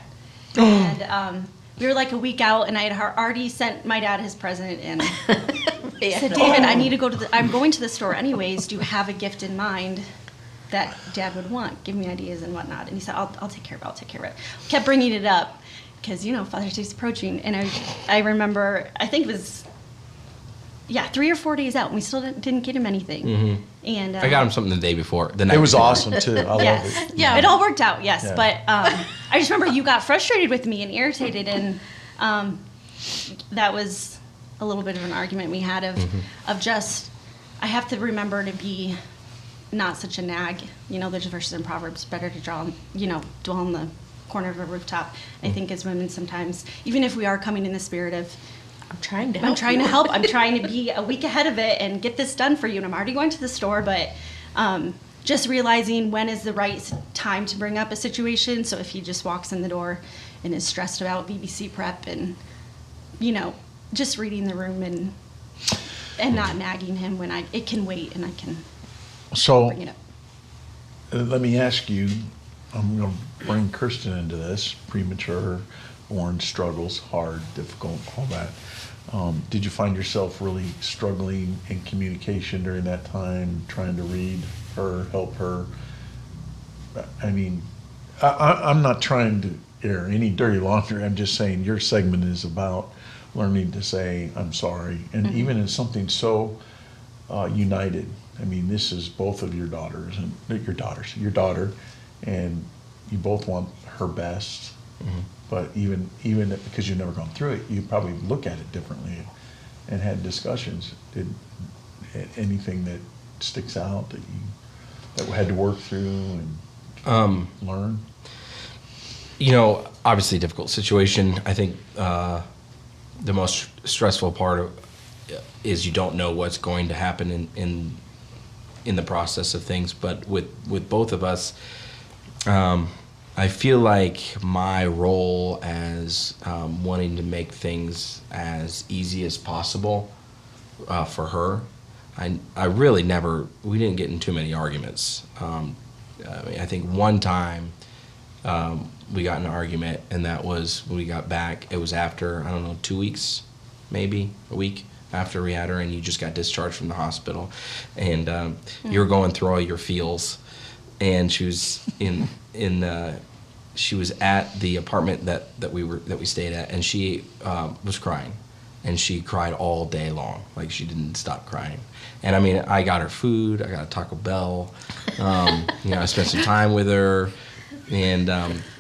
And we were like a week out and I had already sent my dad his present and said, David, I need to go I'm going to the store anyways. Do you have a gift in mind that Dad would want? Give me ideas and whatnot. And he said, I'll take care of it. I'll take care of it. Kept bringing it up because, Father's Day's approaching. And I remember, I think it was, 3 or 4 days out, and we still didn't get him anything. Mm-hmm. And I got him something the day before. The night It was before. awesome too. I love it. Yeah, it all worked out. Yes, Yeah. but I just remember you got frustrated with me and irritated, and that was a little bit of an argument we had of just I have to remember to be not such a nag. There's verses in Proverbs, better to dwell on the corner of a rooftop. I think as women sometimes, even if we are coming in the spirit of I'm trying to help. I'm trying to be a week ahead of it and get this done for you. And I'm already going to the store, but just realizing when is the right time to bring up a situation. So if he just walks in the door and is stressed about BBC prep and, just reading the room and not nagging him when it can wait and I can bring it up. Let me ask you, I'm going to bring Kirsten into this, premature, born struggles, hard, difficult, all that. Did you find yourself really struggling in communication during that time, trying to read her, help her? I mean, I'm not trying to air any dirty laundry. I'm just saying your segment is about learning to say, I'm sorry. And even in something so united, I mean, this is both of your daughters, and your daughter, and you both want her best. Mm-hmm. But even because you've never gone through it, you probably look at it differently and had discussions. Did anything that sticks out that you had to work through and learn? Obviously difficult situation. I think the most stressful part is you don't know what's going to happen in the process of things. But with both of us, I feel like my role as wanting to make things as easy as possible for her, I really we didn't get in too many arguments. I think one time we got in an argument, and that was when we got back. It was after, 2 weeks, maybe a week after we had her, and you just got discharged from the hospital, and you were going through all your feels, and she was she was at the apartment that we stayed at, and she was crying, and she cried all day long. Like, she didn't stop crying. And I got her food. I got a Taco Bell. I spent some time with her. And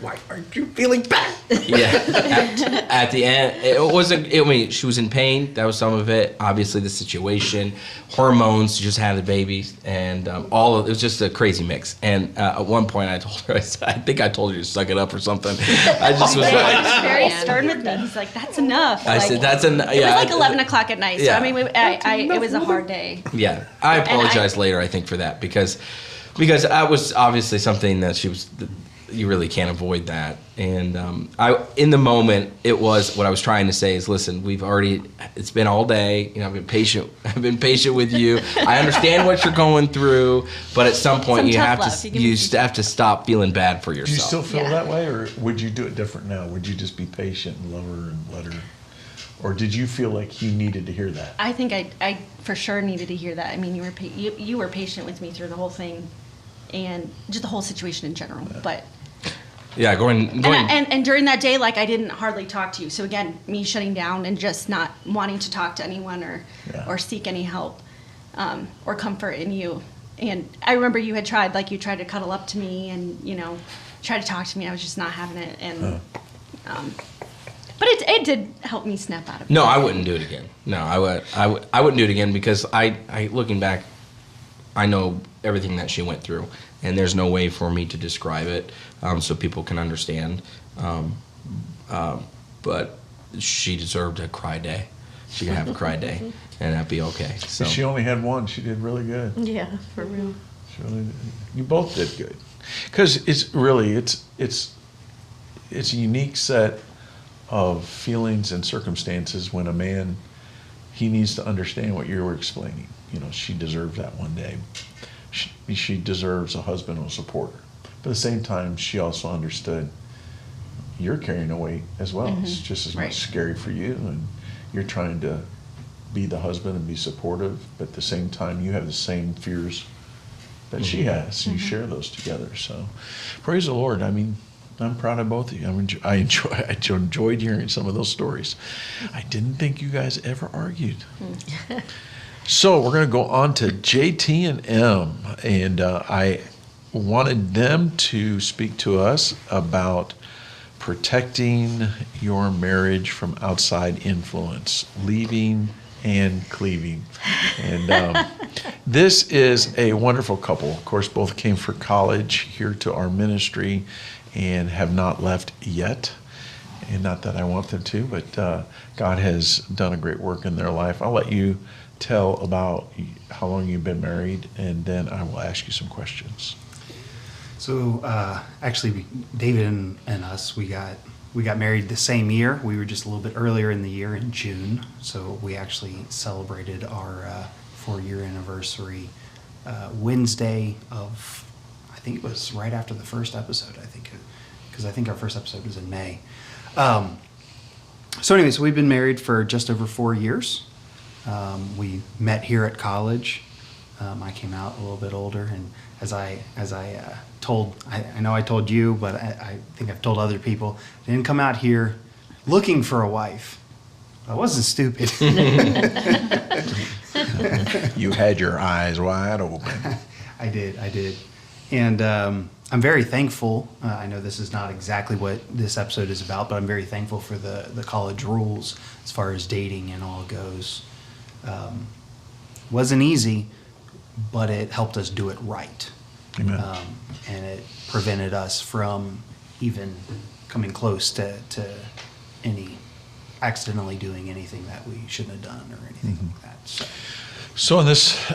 why aren't you feeling bad? Yeah. At the end, it wasn't. She was in pain. That was some of it. Obviously, the situation, hormones. She just had a baby, and it was just a crazy mix. And at one point, I told her, I think I told you to suck it up or something. I just was like, He's very stern with me. He's like, "That's enough." I said, "That's enough." Yeah, it was like 11 o'clock at night. So yeah. It was a hard day. Yeah, I apologized later. I think for that because that was obviously something that she was. You really can't avoid that. And in the moment, it was what I was trying to say is, listen, it's been all day. I've been patient with you. I understand what you're going through, but at some point you have to stop feeling bad for yourself. Do you still feel that way, or would you do it different now? Would you just be patient and love her and let her? Or did you feel like you needed to hear that? I think I for sure needed to hear that. You were patient with me through the whole thing, and just the whole situation in general. But yeah, going. And during that day, I didn't hardly talk to you. So again, me shutting down and just not wanting to talk to anyone or seek any help or comfort in you. And I remember you tried to cuddle up to me and try to talk to me. I was just not having it. And but it did help me snap out of it. No, I wouldn't do it again. No, I wouldn't do it again because I looking back, I know everything that she went through, and there's no way for me to describe it so people can understand. But she deserved a cry day. She can have a cry day, and that'd be okay. So she only had one. She did really good. Yeah, for real. She really did. You both did good, because it's a unique set of feelings and circumstances when a man, he needs to understand what you were explaining. She deserves that one day. She deserves a husband who'll support her. But at the same time, she also understood you're carrying a weight as well. Mm-hmm. It's just as much scary for you, and you're trying to be the husband and be supportive, but at the same time, you have the same fears that she has. You share those together. So praise the Lord. I'm proud of both of you. I enjoyed hearing some of those stories. I didn't think you guys ever argued. So we're going to go on to JT and M, and I wanted them to speak to us about protecting your marriage from outside influence, leaving and cleaving. And this is a wonderful couple. Of course, both came for college here to our ministry and have not left yet. And not that I want them to, but God has done a great work in their life. I'll let you tell about how long you've been married, and then I will ask you some questions. So actually, David and us, we got married the same year. We were just a little bit earlier in the year, in June. So we actually celebrated our 4-year anniversary Wednesday of, I think it was right after the first episode, because I think our first episode was in May. So anyways, we've been married for just over 4 years. We met here at college. I came out a little bit older, and as I told, I know I told you, but I think I've told other people, I didn't come out here looking for a wife. I wasn't stupid. You had your eyes wide open. I did. And I'm very thankful. I know this is not exactly what this episode is about, but I'm very thankful for the college rules as far as dating and all goes. Wasn't easy, but it helped us do it right. Amen. And it prevented us from even coming close to accidentally doing anything that we shouldn't have done or anything like that. So in this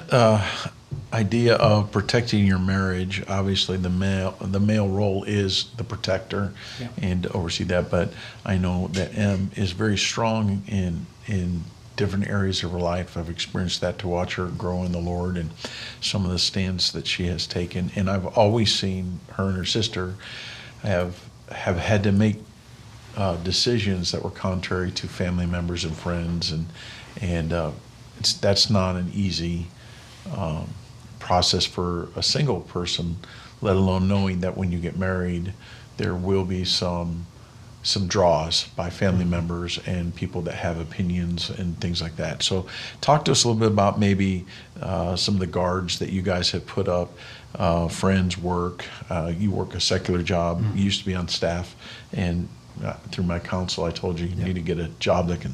idea of protecting your marriage, obviously the male role is the protector and to oversee that. But I know that Em is very strong in different areas of her life. I've experienced that, to watch her grow in the Lord and some of the stands that she has taken. And I've always seen her and her sister have had to make decisions that were contrary to family members and friends, and that's not an easy process for a single person, let alone knowing that when you get married, there will be some draws by family members and people that have opinions and things like that. So talk to us a little bit about maybe some of the guards that you guys have put up, friends, work. You work a secular job. You used to be on staff, and through my counsel, I told you need to get a job that can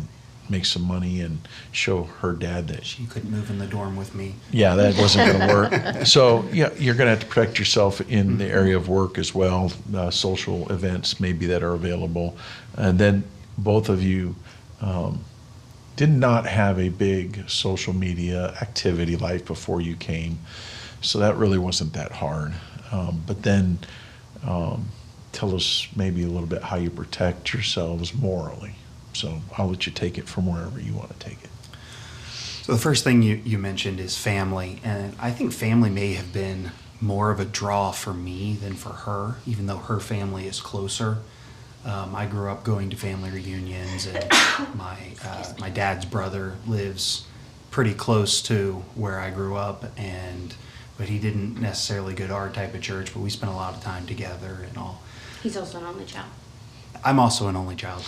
make some money and show her dad that she couldn't move in the dorm with me. Yeah, that wasn't going to work. So yeah, you're going to have to protect yourself in the area of work as well, social events maybe that are available. And then both of you did not have a big social media activity life before you came, so that really wasn't that hard. But then tell us maybe a little bit how you protect yourselves morally. So I'll let you take it from wherever you want to take it. So the first thing you mentioned is family, and I think family may have been more of a draw for me than for her, even though her family is closer. I grew up going to family reunions, and my dad's brother lives pretty close to where I grew up, but he didn't necessarily go to our type of church, but we spent a lot of time together and all. He's also an only child. I'm also an only child.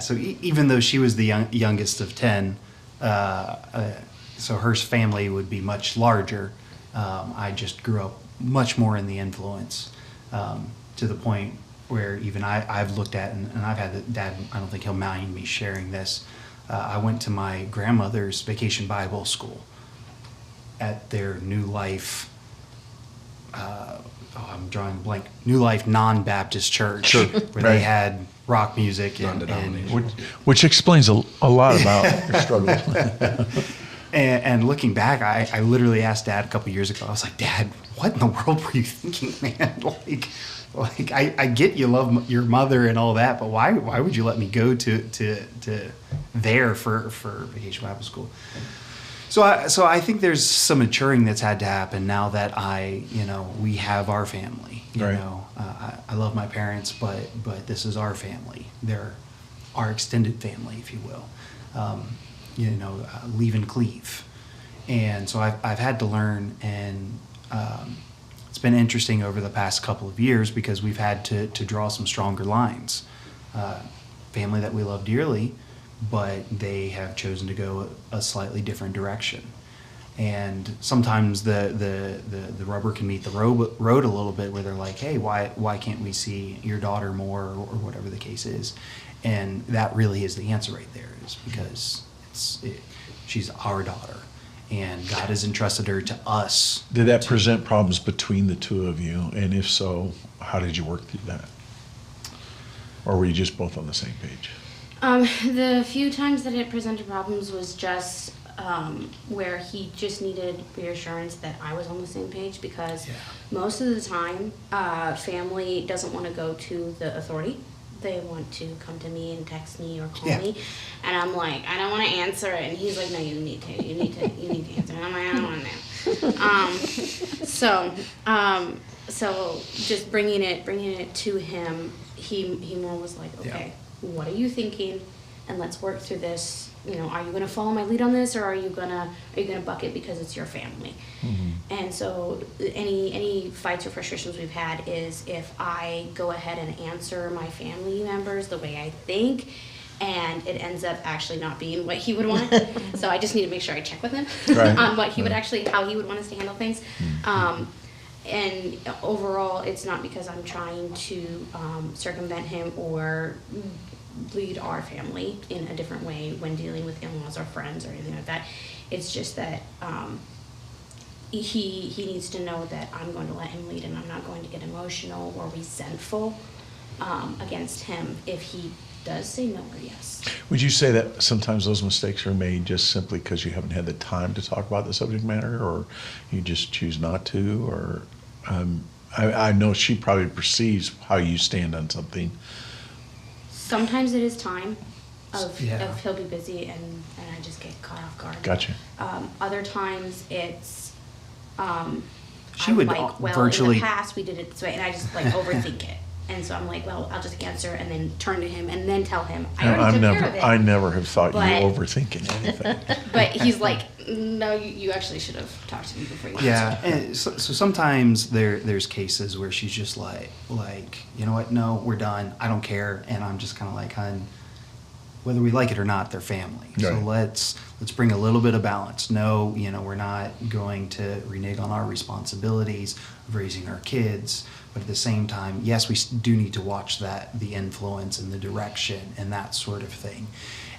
So even though she was the youngest of 10, so her family would be much larger. I just grew up much more in the influence, to the point where even I've looked at, and I've had Dad, I don't think he'll mind me sharing this. I went to my grandmother's vacation Bible school at their New Life, I'm drawing a blank, New Life non-Baptist church, where they had rock music and which explains a lot about your struggle. And looking back, I literally asked Dad a couple years ago. I was like, Dad, what in the world were you thinking, man? Like I get you love your mother and all that, but why would you let me go to there for vacation Bible school? So I think there's some maturing that's had to happen now that we have our family. You know, I love my parents, but this is our family. They're our extended family, if you will. Leave and cleave. And so I've had to learn, and it's been interesting over the past couple of years because we've had to draw some stronger lines. Family that we love dearly, but they have chosen to go a slightly different direction. And sometimes the rubber can meet the road a little bit, where they're like, hey, why can't we see your daughter more, or whatever the case is. And that really is the answer right there, is because she's our daughter, and God has entrusted her to us. Did that present problems between the two of you? And if so, how did you work through that? Or were you just both on the same page? The few times that it presented problems was just where he just needed reassurance that I was on the same page, because most of the time, family doesn't want to go to the authority. They want to come to me and text me or call me, and I'm like, I don't want to answer it, and he's like, no, you need to answer it. And I'm like, I don't want to. So just bringing it to him, he more was like, okay, what are you thinking, and let's work through this. Are you going to follow my lead on this, or are you gonna buck it because it's your family? Mm-hmm. And so any fights or frustrations we've had is if I go ahead and answer my family members the way I think, and it ends up actually not being what he would want. So I just need to make sure I check with him on what he would how he would want us to handle things. Mm-hmm. And overall, it's not because I'm trying to circumvent him or lead our family in a different way when dealing with in-laws or friends or anything like that. It's just that he needs to know that I'm going to let him lead, and I'm not going to get emotional or resentful against him if he does say no or yes. Would you say that sometimes those mistakes are made just simply because you haven't had the time to talk about the subject matter, or you just choose not to, or I know she probably perceives how you stand on something. Sometimes it is time of he'll be busy and I just get caught off guard. Gotcha. Other times it's She I'm would like, well, virtually- in the past we did it this way, and I just like overthink it. And so I'm like, well, I'll just answer and then turn to him and then tell him. I already took care of it. I never have thought you But- were overthinking anything. But he's like, no, you actually should have talked to me before you Yeah, answered. and so sometimes there's cases where she's just like, you know what? No, we're done. I don't care, and I'm just kind of like, hun, whether we like it or not, they're family. So Right. let's bring a little bit of balance. No, we're not going to renege on our responsibilities of raising our kids, but at the same time, yes, we do need to watch the influence and the direction and that sort of thing.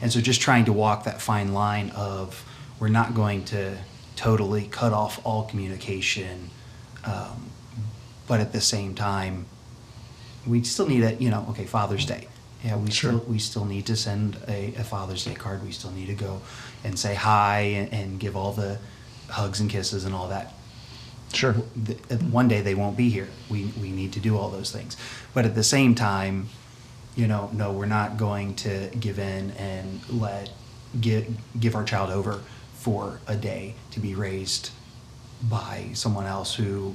And so just trying to walk that fine line of, we're not going to totally cut off all communication, but at the same time, we still need okay, Father's Day. Yeah, we still need to send a Father's Day card. We still need to go and say hi and give all the hugs and kisses and all that. Sure. One day they won't be here. We need to do all those things. But at the same time, no, we're not going to give in and give our child over for a day to be raised by someone else who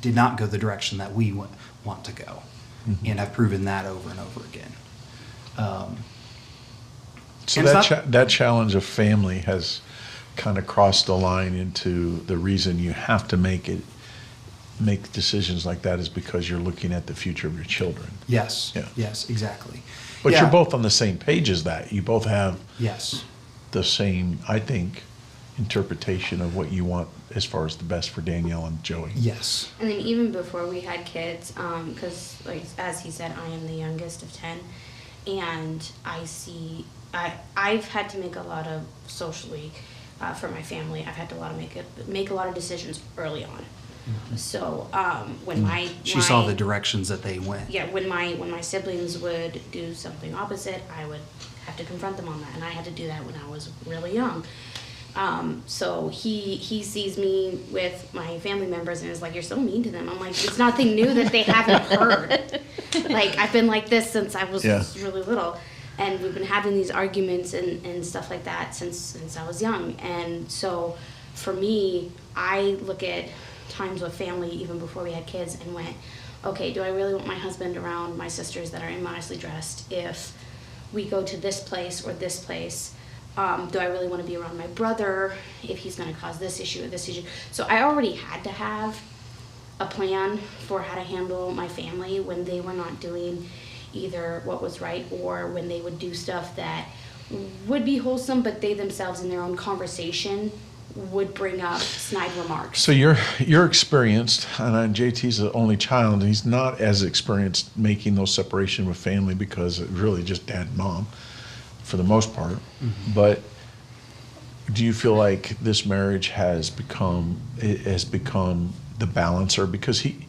did not go the direction that we want to go. Mm-hmm. And I've proven that over and over again. So and it's that challenge of family has kind of crossed the line into the reason you have to make decisions like that is because you're looking at the future of your children. Yes. Yeah. Yes, exactly. But Yeah. you're both on the same page as that. You both have Yes. the same, I think, interpretation of what you want as far as the best for Danielle and Joey. Yes. And then even before we had kids, because like as he said, I am the youngest of 10, and I've had to make a lot of socially for my family. I've had to make a lot of decisions early on. Mm-hmm. So when She saw the directions that they went. yeah, when my siblings would do something opposite, I would have to confront them on that, and I had to do that when I was really young. So he sees me with my family members and is like, "You're so mean to them." I'm like, "It's nothing new that they haven't heard. Like I've been like this since I was really little, and we've been having these arguments and stuff like that since I was young." And so for me, I look at times with family even before we had kids and went, okay, do I really want my husband around my sisters that are immodestly dressed if we go to this place or this place? Do I really want to be around my brother if he's going to cause this issue or this issue? So I already had to have a plan for how to handle my family when they were not doing either what was right or when they would do stuff that would be wholesome, but they themselves in their own conversation would bring up snide remarks. So you're experienced, and JT's the only child, and he's not as experienced making those separation with family because it's really just dad and mom for the most part. Mm-hmm. But do you feel like this marriage has become the balancer because he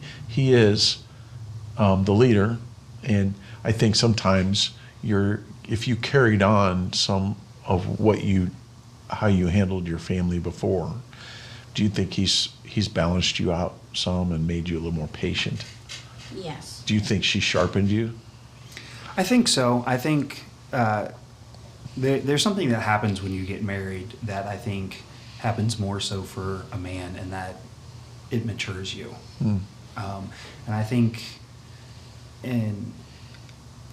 is the leader, and I think sometimes if you carried on some of how you handled your family before, do you think he's balanced you out some and made you a little more patient? Yes. Do you think she sharpened you? I think so. I think there's something that happens when you get married that I think happens more so for a man, and that it matures you. And I think, and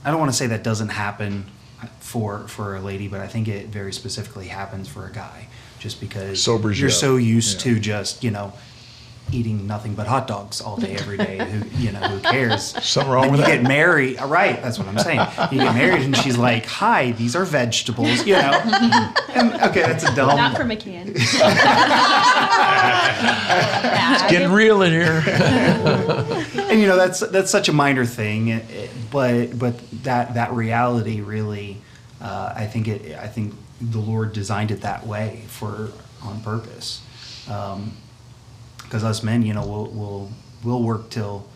I don't want to say that doesn't happen for a lady, but I think it very specifically happens for a guy, just because Sobers you you're up. so used to just eating nothing but hot dogs all day every day. Who cares? Something wrong with you that? get married, right? That's what I'm saying. You get married, and she's like, "Hi, these are vegetables," And, okay, that's a dumb. Not from a can. It's getting real in here. And that's such a minor thing, but that reality really, I think the Lord designed it that way on purpose. because us men, we'll work till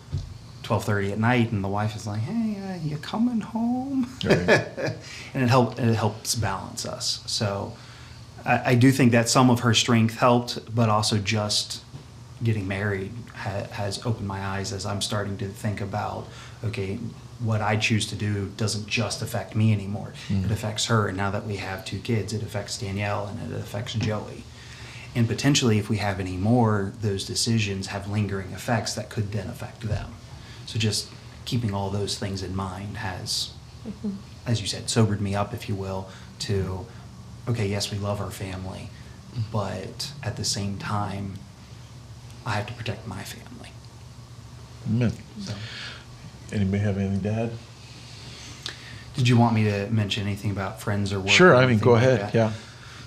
12:30 at night, and the wife is like, "Hey, you coming home?" Right. And it helps balance us. So I do think that some of her strength helped, but also just getting married has opened my eyes as I'm starting to think about, okay, what I choose to do doesn't just affect me anymore. It affects her, and now that we have 2 kids, it affects Danielle and it affects Joey. And potentially, if we have any more, those decisions have lingering effects that could then affect them. So just keeping all those things in mind has, as you said, sobered me up, if you will, to, okay, yes, we love our family, but at the same time, I have to protect my family. Amen. So. Anybody have anything to add? Did you want me to mention anything about friends or work? Sure, or I mean, anything go like ahead, that? yeah.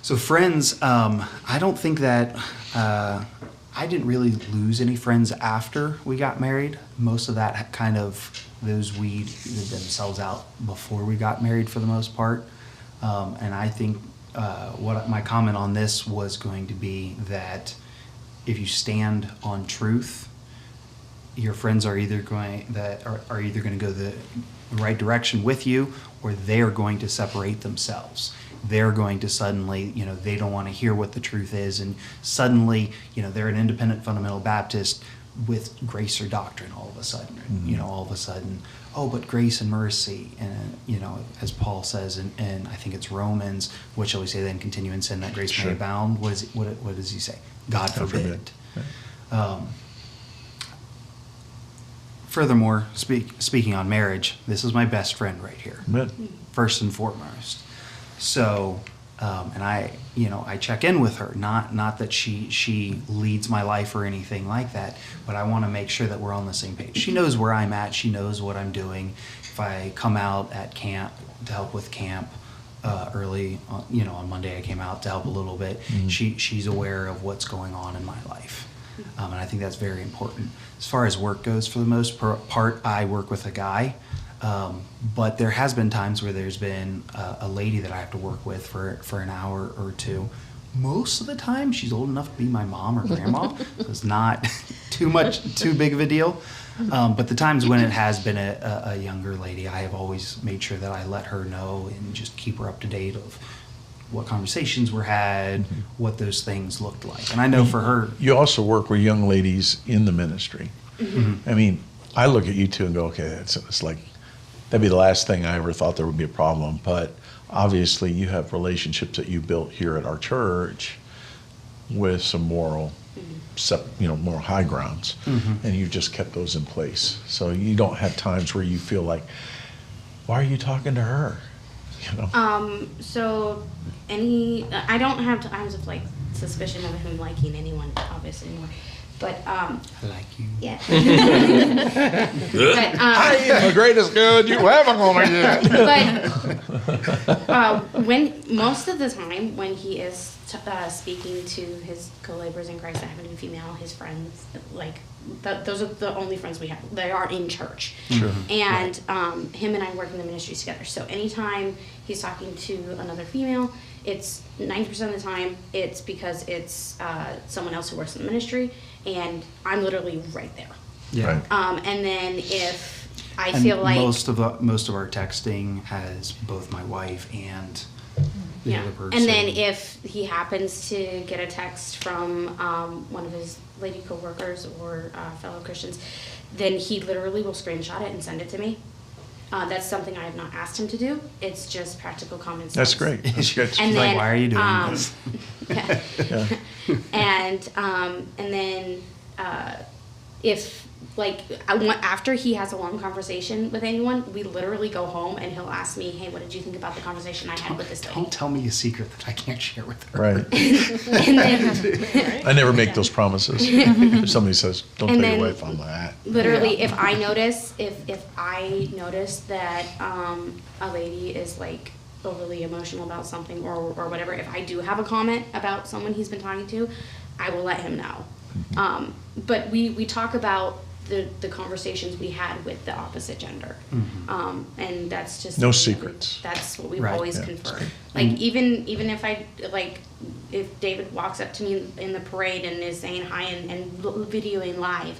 So friends, I don't think that, I didn't really lose any friends after we got married. Most of that kind of, those weeded themselves out before we got married for the most part. And I think what my comment on this was going to be that if you stand on truth, your friends are either going to go the right direction with you, or they are going to separate themselves. They're going to suddenly, they don't want to hear what the truth is, and suddenly, they're an independent fundamental Baptist with grace or doctrine all of a sudden. All of a sudden, oh, but grace and mercy, and as Paul says, and I think it's Romans, what shall we say then? Continue in sin that grace may abound. What does he say? God forbid. Furthermore, speaking on marriage, this is my best friend right here, first and foremost. So, and I check in with her, not that she leads my life or anything like that, but I want to make sure that we're on the same page. She knows where I'm at. She knows what I'm doing. If I come out at camp to help with camp early, on Monday I came out to help a little bit. She's aware of what's going on in my life. And I think that's very important. As far as work goes, for the most part, I work with a guy. But there has been times where there's been a lady that I have to work with for an hour or two. Most of the time, she's old enough to be my mom or grandma, so it's not too big of a deal. But the times when it has been a younger lady, I have always made sure that I let her know and just keep her up to date of what conversations were had, what those things looked like. And I know for her... You also work with young ladies in the ministry. I mean, I look at you two and go, okay, it's like, that'd be the last thing I ever thought there would be a problem. But obviously you have relationships that you built here at our church with some moral high grounds. And you've just kept those in place. So you don't have times where you feel like, why are you talking to her? So I don't have times of suspicion of him liking anyone, obviously, anymore. But I like you. Yeah. I am the greatest good you ever gonna get. But when most of the time when he is speaking to his co-laborers in Christ that happen to be female, his friends, those are the only friends we have. They are in church. Sure. And him and I work in the ministries together. So anytime he's talking to another female, it's 90% of the time it's because it's someone else who works in the ministry, and I'm literally right there. Yeah. And then if I feel like most of our texting has both my wife and the other person. And then if he happens to get a text from one of his lady co-workers or fellow Christians, then he literally will screenshot it and send it to me. That's something I have not asked him to do. It's just practical common sense. That's great. That's good. And then, why are you doing this? Yeah. And then if after he has a long conversation with anyone, we literally go home and he'll ask me, "Hey, what did you think about the conversation I had with this lady?" Don't tell me a secret that I can't share with her. Right. And then, I never make those promises. If somebody says, "Don't tell your wife," I'm like, "Ah." Literally, if I notice that a lady is overly emotional about something or whatever, if I do have a comment about someone he's been talking to, I will let him know. But we talk about the conversations we had with the opposite gender. And that's just no secrets. That's what we've Right. always Yeah. conferred. Even if I if David walks up to me in the parade and is saying hi and videoing live,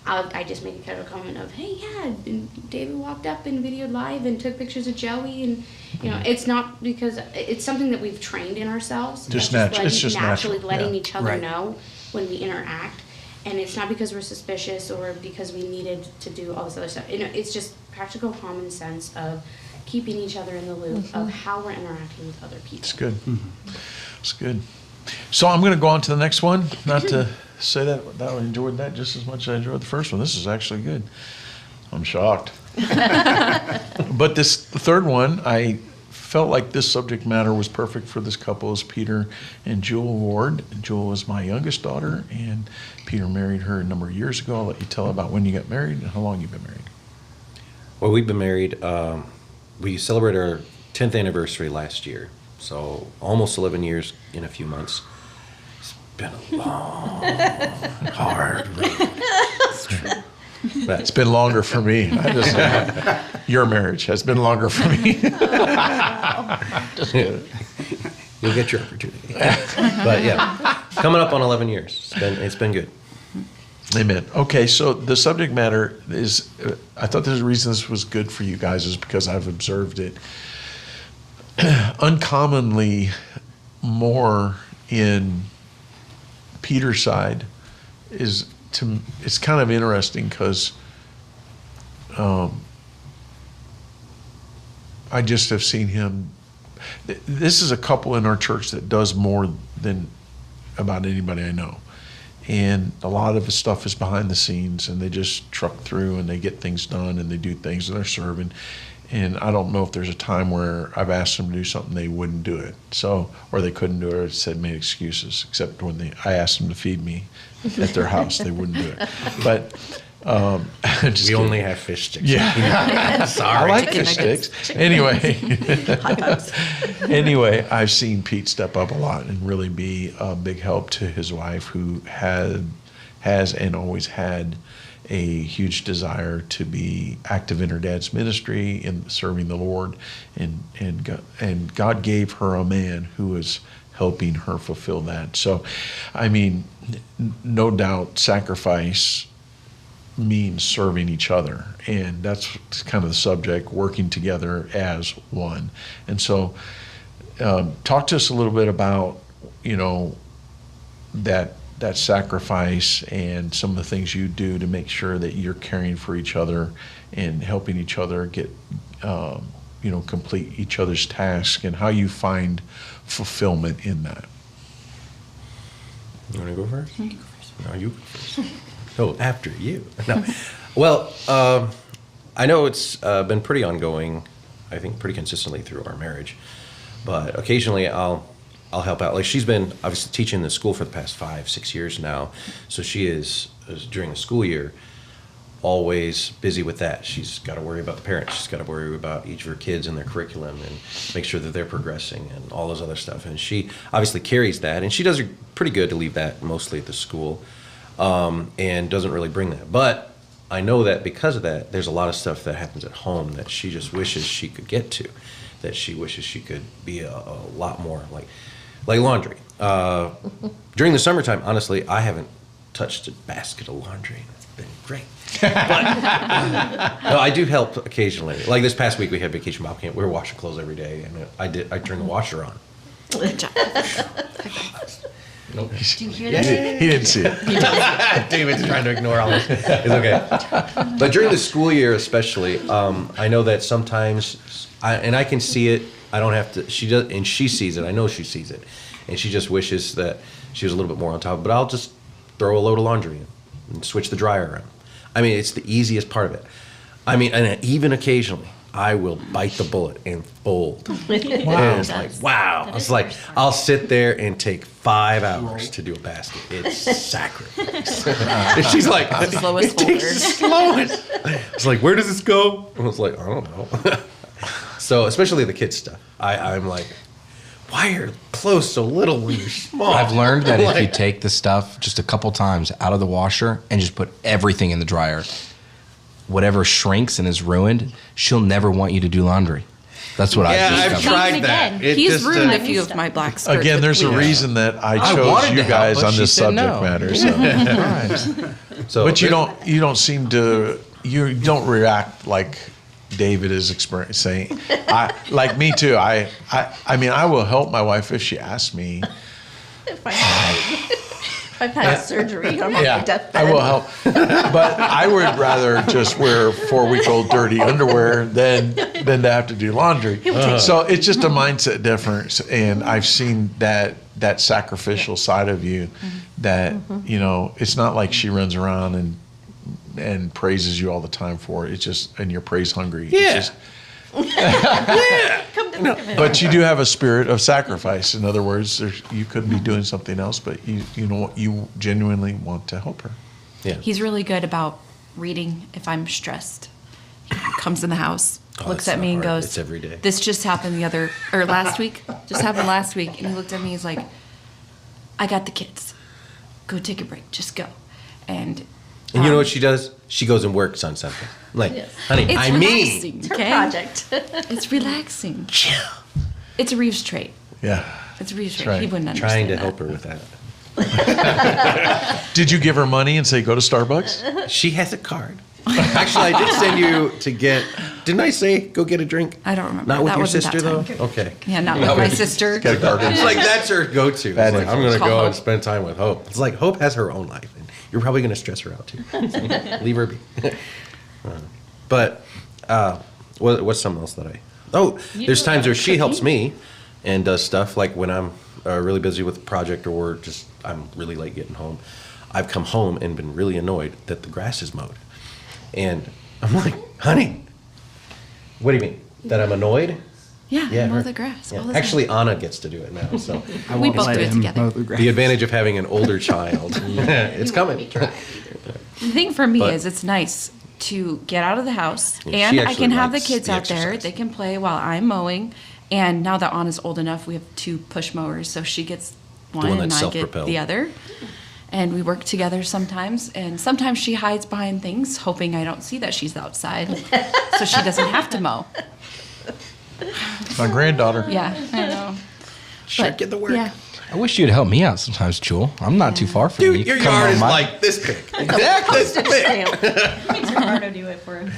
I just make a kind of comment of, hey, yeah, and David walked up and videoed live and took pictures of Joey, and it's not because it's something that we've trained in ourselves. Just natural. It's just naturally letting yeah. each other Right. know when we interact, and it's not because we're suspicious or because we needed to do all this other stuff. It's just practical common sense of keeping each other in the loop of how we're interacting with other people. It's good. It's good. So I'm going to go on to the next one. Not to say that I enjoyed that just as much as I enjoyed the first one. This is actually good. I'm shocked. But this third one, I felt like this subject matter was perfect for this couple, is Peter and Jewel Ward. Jewel is my youngest daughter, and Peter married her a number of years ago. I'll let you tell about when you got married and how long you've been married. Well, we've been married. We celebrated our 10th anniversary last year, so almost 11 years in a few months. It's been a long, hard road. It's been longer for me. Your marriage has been longer for me. Just kidding. You'll get your opportunity. But yeah, coming up on 11 years. It's been good. Amen. Okay, so the subject matter is, I thought there's a reason this was good for you guys is because I've observed it uncommonly more in Peter's side. It's kind of interesting because I just have seen him. This is a couple in our church that does more than about anybody I know. And a lot of the stuff is behind the scenes, and they just truck through and they get things done and they do things and they're serving. And I don't know if there's a time where I've asked them to do something they wouldn't do it. So, or they couldn't do it or said made excuses, except when I asked them to feed me at their house, they wouldn't do it. But we only have fish sticks. Yeah. Sorry. I like fish sticks. Anyway, I've seen Pete step up a lot and really be a big help to his wife, who has and always had a huge desire to be active in her dad's ministry in serving the Lord, and God gave her a man who was helping her fulfill that. So, I mean, no doubt sacrifice means serving each other, and that's kind of the subject, working together as one. And so talk to us a little bit about that sacrifice and some of the things you do to make sure that you're caring for each other and helping each other get complete each other's tasks, and how you find fulfillment in that. You want to go first? You go first. No, you go first. Oh, after you. No. Well, I know it's been pretty ongoing, I think pretty consistently through our marriage. But occasionally I'll help out. Like, she's been obviously teaching in the school for the past 5-6 years now. So she is during the school year, always busy with that. She's got to worry about the parents. She's got to worry about each of her kids and their curriculum and make sure that they're progressing and all those other stuff. And she obviously carries that, and she does pretty good to leave that mostly at the school. And doesn't really bring that. But I know that because of that, there's a lot of stuff that happens at home that she just wishes she could get to, that she wishes she could be a lot more like laundry. During the summertime, honestly, I haven't touched a basket of laundry. It's been great. But no, I do help occasionally. Like this past week, we had vacation Bible camp. We were washing clothes every day, and I turned the washer on. Nope. Did you hear that? He didn't see it. David's trying to ignore all this. It's okay. But during the school year especially, I know that sometimes, I can see it, I don't have to, she does, and she sees it, I know she sees it, and she just wishes that she was a little bit more on top, but I'll just throw a load of laundry in and switch the dryer around. I mean, it's the easiest part of it. I mean, and even occasionally, I will bite the bullet and fold. Wow. And it's like, wow. It's like, I'll sit there and take 5 hours to do a basket. It's sacrifice. And she's like, The slowest it takes the slowest. It's like, where does this go? And I was like, I don't know. So, especially the kids stuff. I'm like, why are clothes so little when you're small? I've learned that if you take the stuff just a couple times out of the washer and just put everything in the dryer, whatever shrinks and is ruined, she'll never want you to do laundry. That's what Yeah, I've I've discovered. tried that. It He's just, ruined a few of my black skirts. Again, there's a with reason that I wanted chose to you help, guys but on she this said subject no. matter. So. So, But you don't seem to, you don't react like David is saying. Like me too. I mean, I will help my wife if she asks me. If I've had surgery on my deathbed. I will help. But I would rather just wear 4-week-old dirty underwear than to have to do laundry. So it's just a mindset difference. And I've seen that sacrificial side of you that, you know, it's not like she runs around and praises you all the time for it. It's just, and you're praise hungry. Yeah. It's just, but you do have a spirit of sacrifice. In other words, you could be doing something else, but you genuinely want to help her. Yeah. He's really good about reading if I'm stressed. He comes in the house, looks it's at so me and hard. goes, It's every day. "This just happened last week. Just happened last week." And he looked at me, he's like, "I got the kids. Go take a break. Just go." And you know what she does? She goes and works on something. Like, honey, it's I relaxing, mean. It's her okay? project. It's relaxing. It's a Reeves trait. Yeah. It's a Reeves trait. right. He wouldn't understand Trying to that. help her with that. Did you give her money and say, go to Starbucks? She has a card. Actually, I did send you to get. Didn't I say go get a drink? I don't remember. Not with That your wasn't sister that though. time. Okay. Yeah, not with my sister. Got a card. It's like that's her go-to. It's Bad like I'm gonna Call go Hope. and spend time with Hope. It's like Hope has her own life, and you're probably gonna stress her out too. So, leave her be. But what's something else that I? Oh, there's times where she helps me and does stuff like when I'm really busy with a project or just I'm really late getting home. I've come home and been really annoyed that the grass is mowed, and I'm like, honey, what do you mean? That I'm annoyed? Yeah, mow her- the grass. yeah. all the time. Actually, Anna gets to do it now. So I We won't both let do it him together. mow the grass. the advantage of having an older child, it's coming. The thing for me But- is it's nice to get out of the house Yeah, she and I actually can have the likes kids the out there. exercise. They can play while I'm mowing. And now that Anna's old enough, we have 2 push mowers. So she gets one one and that's I get self-propelled. the other. And we work together sometimes. And sometimes she hides behind things, hoping I don't see that she's outside. So she doesn't have to mow. My granddaughter. Yeah, I know. Sure, But, get the work. Yeah. I wish you'd help me out sometimes, Jewel. I'm not too far from you. Dude, your Come yard on is my- like this big. Postage stamp. Makes Ricardo do it for him.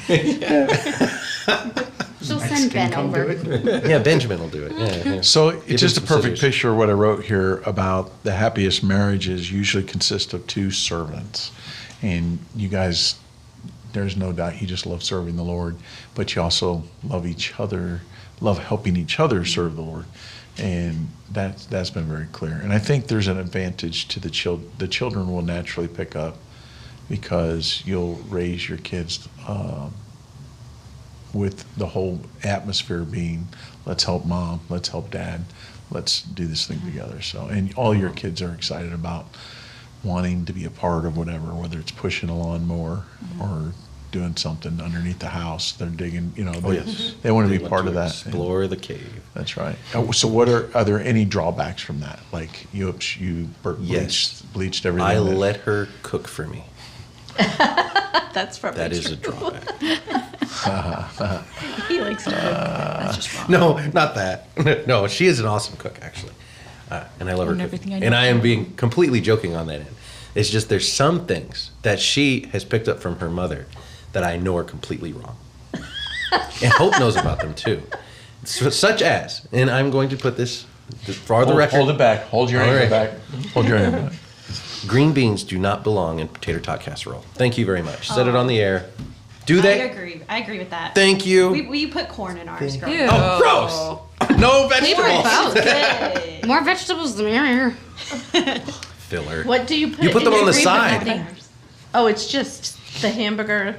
She'll send Ben Come do over. it. Yeah, Benjamin will do it. Yeah. So Give it's just a him some perfect scissors. picture of what I wrote here about the happiest marriages usually consist of 2 servants. And you guys, there's no doubt you just love serving the Lord, but you also love each other, love helping each other serve the Lord. And that's been very clear. And I think there's an advantage to the children. The children will naturally pick up because you'll raise your kids with the whole atmosphere being, let's help mom, let's help dad, let's do this thing together. So, and all your kids are excited about wanting to be a part of whatever, whether it's pushing a lawnmower or doing something underneath the house. They're digging, you know, they want to be part of that. Explore the cave. That's right. So are there any drawbacks from that? Like you bleached everything? I let her cook for me. That's probably That is true. a drawback. He likes to cook. That's just wrong. No, not that. No, she is an awesome cook, actually. And I love her And cooking. everything I know And I am about being completely joking on that end. It's just there's some things that she has picked up from her mother that I know are completely wrong. And Hope knows about them too. Such as, and I'm going to put this for the record. Hold it back. Hold your All hand right. back. Hold your hand back. Green beans do not belong in potato tot casserole. Thank you very much. Said it on the air. Do they? I agree with that. Thank you. We put corn in ours. growing Ew. up. Oh, gross. No vegetables. Hey. More vegetables the merrier. Filler. What do you put? You put in them your on the green side. banana? Oh, it's just the hamburger,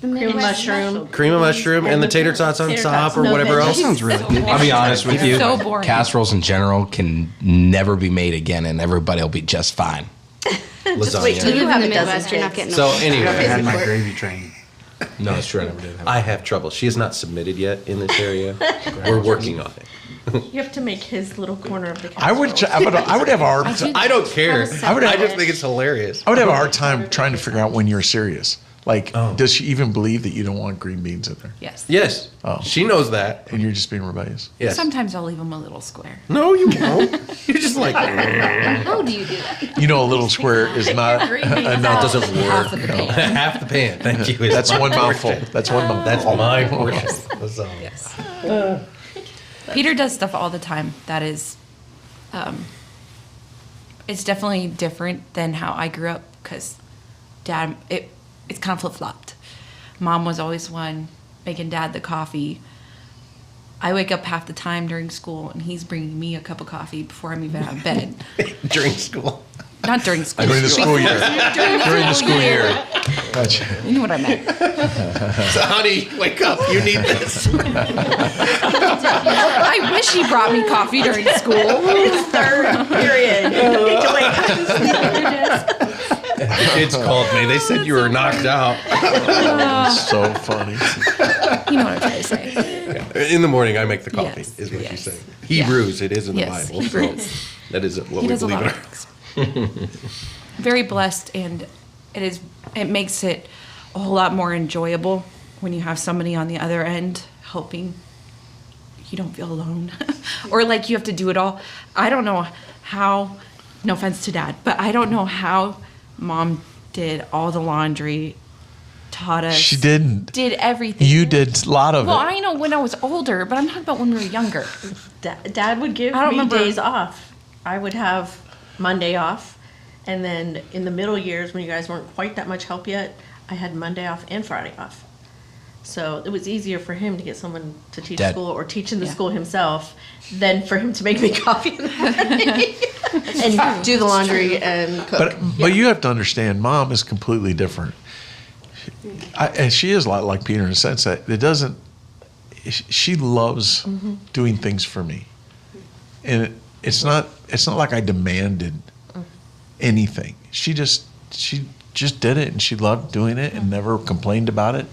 cream of mushroom. Cream of mushroom and the tater tots on Tater top tots, or no whatever veggies. else. Sounds really good. I'll be honest with you. So boring. Casseroles in general can never be made again, and everybody will be just fine. Just wait till Lasagna. you You have live in a the dozen Midwest, you're not kids. getting So I haven't anyway, had my gravy train. No, it's true. I never did. I have trouble. She is not submitted yet in this area. We're working on it. You have to make his little corner of the I would casserole. have a hard I don't care. I would I just think it's hilarious. I would have a hard time trying to figure out when you're serious. Like, does she even believe that you don't want green beans in there? Yes. Yes. Oh. She knows that. And you're just being rebellious? Yes. Sometimes I'll leave them a little square. No, you won't. You're just like. How do you do that? You know, a little square is not enough. That doesn't Half work. of the pan. Half the pan. Thank you. That's one mouthful. That's one mouthful. That's my portion. That's all. Yes. Peter does stuff all the time that is, it's definitely different than how I grew up because Dad, it's kind of flip-flopped. Mom was always one making Dad the coffee. I wake up half the time during school and he's bringing me a cup of coffee before I'm even out of bed. During school. Not during school. During the school year. During the school year. Gotcha. You know what I meant. So, honey, wake up. You need this. I wish he brought me coffee during school. Third period. The kids called me. They said you were knocked out. So funny. You know what I'm trying to say. In the morning, I make the coffee, Yes, is what you yes. say. Hebrews, it is in the Yes, Bible. Hebrews. So that is what He we does a believe in. lot of things. Very blessed, and it makes it a whole lot more enjoyable when you have somebody on the other end helping. You don't feel alone, or like you have to do it all. I don't know how. No offense to Dad, but I don't know how Mom did all the laundry, taught us. She didn't. Did everything. You did a lot of Well, it. I know when I was older, but I'm talking about when we were younger. Dad would give I don't me remember. days off. I would have Monday off, and then in the middle years when you guys weren't quite that much help yet, I had Monday off and Friday off. So it was easier for him to get someone to teach Dad. school or teach in the school himself than for him to make me coffee in the morning and do the laundry and cook. But you have to understand, Mom is completely different. And she is a lot like Peter in the sense that it doesn't. She loves doing things for me, and it's not like I demanded anything. She just did it, and she loved doing it, and never complained about it.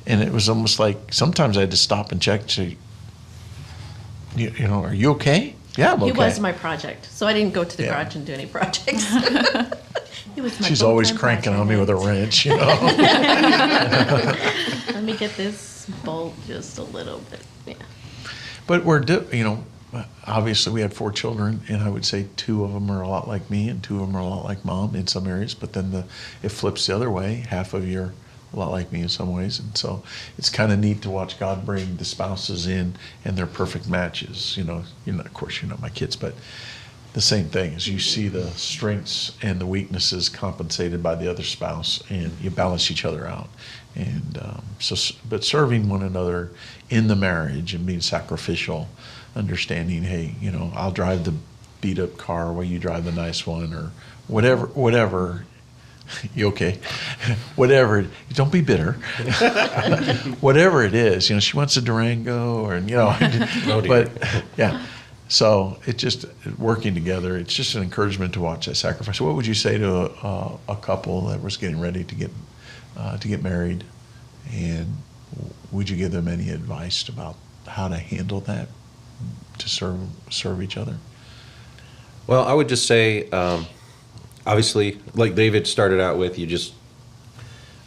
And it was almost like sometimes I had to stop and check. To, you know, are you okay? Yeah, I'm okay. He was my project, so I didn't go to the garage and do any projects. He was my She's always full-time cranking on me with a wrench, you know. Let me get this bolt just a little bit. Yeah. But obviously we had 4 children, and I would say 2 of them are a lot like me, and 2 of them are a lot like Mom in some areas. But then it flips the other way. Half of you are a lot like me in some ways, and so it's kind of neat to watch God bring the spouses in, and they're perfect matches. You know, of course, you're not my kids, but the same thing is you see the strengths and the weaknesses compensated by the other spouse, and you balance each other out. And but serving one another in the marriage and being sacrificial, understanding, hey, I'll drive the beat up car while you drive the nice one, or whatever. You okay? Whatever. Don't be bitter. Whatever it is, she wants a Durango, or but yeah. So it just working together. It's just an encouragement to watch that sacrifice. What would you say to a couple that was getting ready to get married, and would you give them any advice about how to handle that, to serve each other? Well, I would just say, obviously, like David started out with,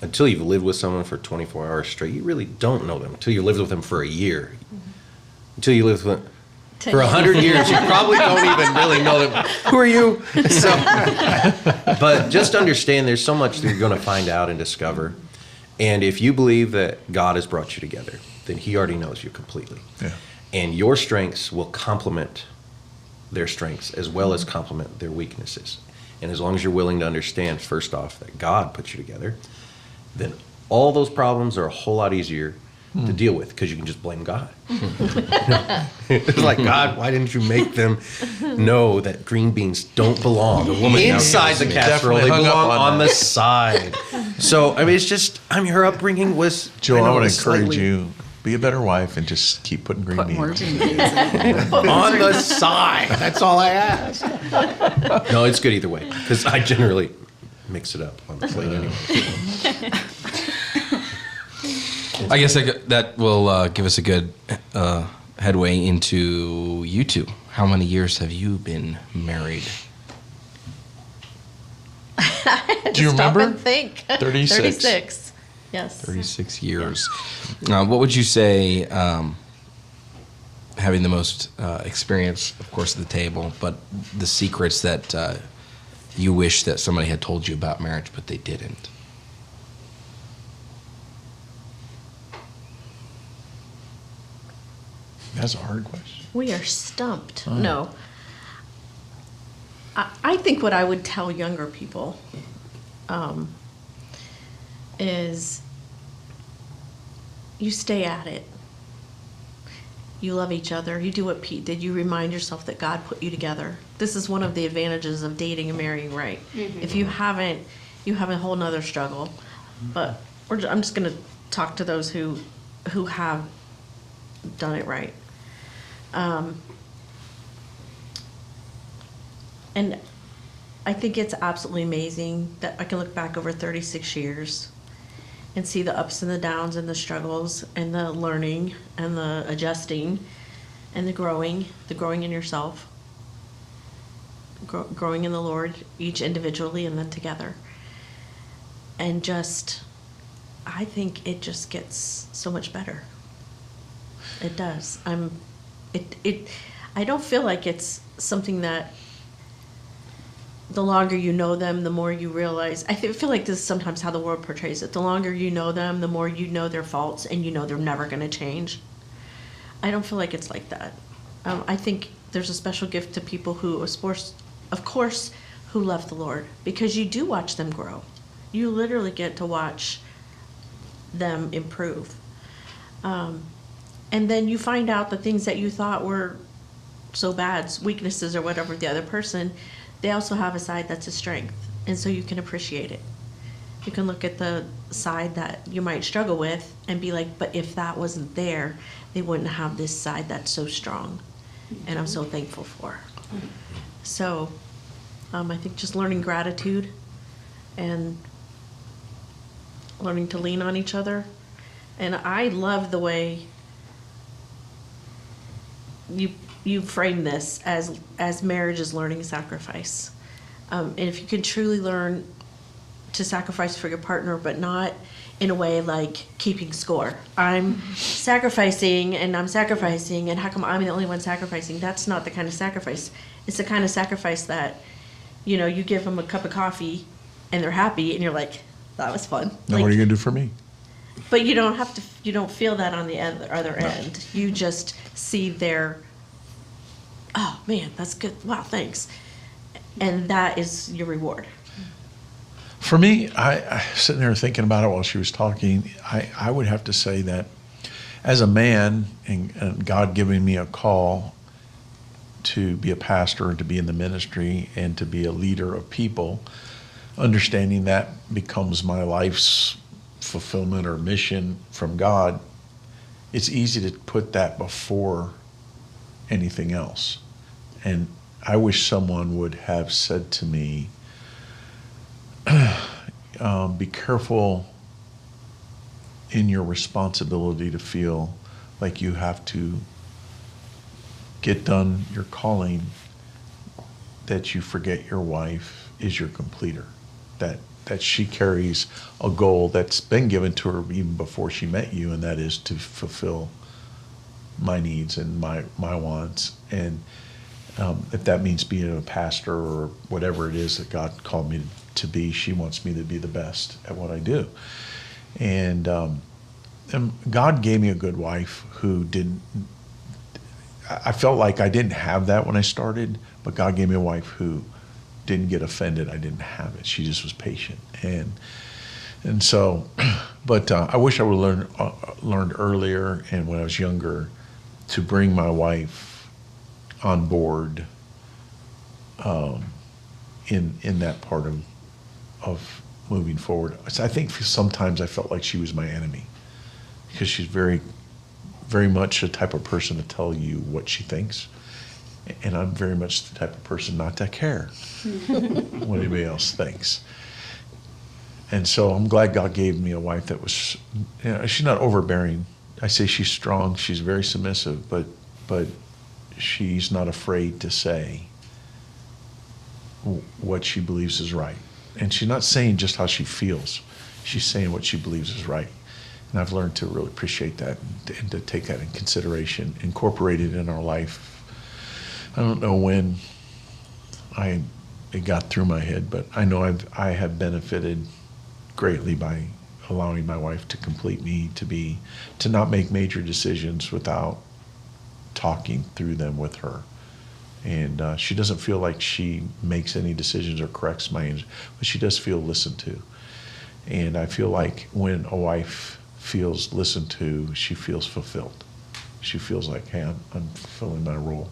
until you've lived with someone for 24 hours straight, you really don't know them. Until you lived with them for a year. Until you lived with them for 100 years, you probably don't even really know them. Who are you? So, but just understand there's so much that you're going to find out and discover. And if you believe that God has brought you together, then He already knows you completely. Yeah. And your strengths will complement their strengths as well as complement their weaknesses. And as long as you're willing to understand, first off, that God put you together, then all those problems are a whole lot easier to deal with, because you can just blame God. It's like, God, why didn't you make them know that green beans don't belong inside the casserole? They belong on the side. So, I mean, it's just, her upbringing was... Joe, I would encourage you, be a better wife and just keep putting green beans. More green beans on the side. That's all I ask. No, it's good either way, because I generally mix it up on the plate anyway. I guess that will give us a good headway into you two. How many years have you been married? Do you remember? Stop and think. 36. 36. Yes. 36 years. What would you say, having the most experience, of course, at the table, but the secrets that you wish that somebody had told you about marriage, but they didn't? That's a hard question. We are stumped. No. I think what I would tell younger people is you stay at it. You love each other. You do what Pete did. You remind yourself that God put you together. This is one of the advantages of dating and marrying right. Mm-hmm. If you haven't, you have a whole nother struggle. But I'm just going to talk to those who have done it right. And I think it's absolutely amazing that I can look back over 36 years and see the ups and the downs and the struggles and the learning and the adjusting and the growing in yourself, growing in the Lord, each individually and then together. And just, I think it just gets so much better. It does. I don't feel like it's something that the longer you know them, the more you realize. I feel like this is sometimes how the world portrays it. The longer you know them, the more you know their faults and you know they're never going to change. I don't feel like it's like that. I think there's a special gift to people who, of course, who love the Lord, because you do watch them grow. You literally get to watch them improve. And then you find out the things that you thought were so bad, weaknesses or whatever, the other person, they also have a side that's a strength. And so you can appreciate it. You can look at the side that you might struggle with and be like, but if that wasn't there, they wouldn't have this side that's so strong. And I'm so thankful for. So I think just learning gratitude and learning to lean on each other. And I love the way you frame this as marriage is learning sacrifice. And if you can truly learn to sacrifice for your partner, but not in a way like keeping score. I'm sacrificing and how come I'm the only one sacrificing? That's not the kind of sacrifice. It's the kind of sacrifice that, you give them a cup of coffee and they're happy and you're like, that was fun. Now what are you going to do for me? But you don't feel that on the other end. You just see their, oh man, that's good. Wow, thanks. And that is your reward. For me, I sitting there thinking about it while she was talking, I would have to say that as a man and God giving me a call to be a pastor and to be in the ministry and to be a leader of people, understanding that becomes my life's fulfillment or mission from God, it's easy to put that before anything else. And I wish someone would have said to me, be careful in your responsibility to feel like you have to get done your calling, that you forget your wife is your completer, that she carries a goal that's been given to her even before she met you, and that is to fulfill my needs and my wants. And if that means being a pastor or whatever it is that God called me to be, she wants me to be the best at what I do. And God gave me a good wife who didn't, I felt like I didn't have that when I started, but God gave me a wife who didn't get offended I didn't have it. She just was patient. And so, but I wish I would have learned earlier and when I was younger to bring my wife on board in that part of moving forward. I think sometimes I felt like she was my enemy because she's very, very much the type of person to tell you what she thinks. And I'm very much the type of person not to care what anybody else thinks. And so I'm glad God gave me a wife that was, she's not overbearing. I say she's strong, she's very submissive, but she's not afraid to say what she believes is right. And she's not saying just how she feels. She's saying what she believes is right. And I've learned to really appreciate that and to take that in consideration, incorporate it in our life. I don't know when it got through my head, but I know I have benefited greatly by allowing my wife to complete me, to not make major decisions without talking through them with her. And she doesn't feel like she makes any decisions or corrects my answers, but she does feel listened to. And I feel like when a wife feels listened to, she feels fulfilled. She feels like, hey, I'm fulfilling my role.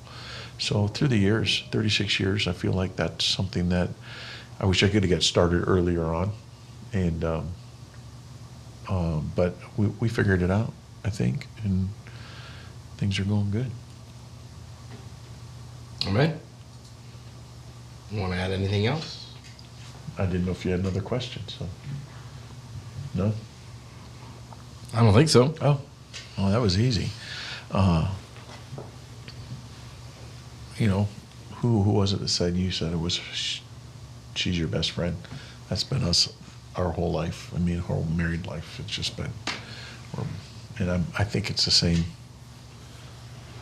So through the years, 36 years, I feel like that's something that I wish I could have got started earlier on. And but we figured it out, I think, and things are going good. All right. You want to add anything else? I didn't know if you had another question, so. No? I don't think so. Oh, well, that was easy. You know, who was it that said, you said it was, she's your best friend? That's been us our whole life. I mean, whole married life. It's just been, and I think it's the same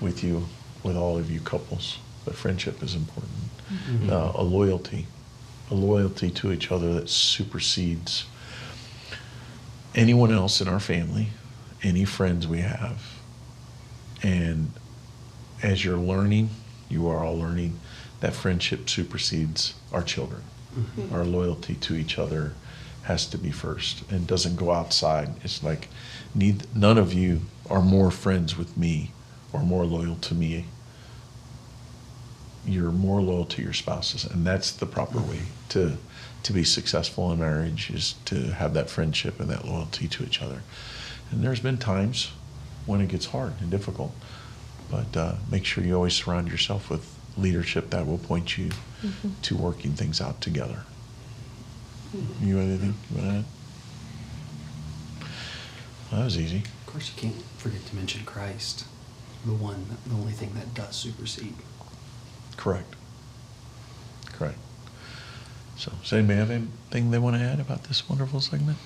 with you, with all of you couples. But friendship is important. Mm-hmm. A loyalty to each other that supersedes anyone else in our family, any friends we have. And as you're learning, you are all learning, that friendship supersedes our children. Mm-hmm. Our loyalty to each other has to be first and doesn't go outside. It's like none of you are more friends with me or more loyal to me. You're more loyal to your spouses, and that's the proper way to be successful in marriage, is to have that friendship and that loyalty to each other. And there's been times when it gets hard and difficult, but make sure you always surround yourself with leadership that will point you to working things out together. You have anything you want to add? Well, that was easy. Of course, you can't forget to mention Christ, the only thing that does supersede. Correct. So, does anybody have anything they want to add about this wonderful segment?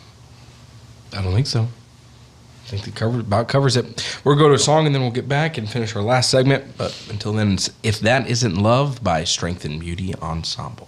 I don't think so. I think that covers it. We'll go to a song and then we'll get back and finish our last segment. But until then, it's If That Isn't Love by Strength and Beauty Ensemble.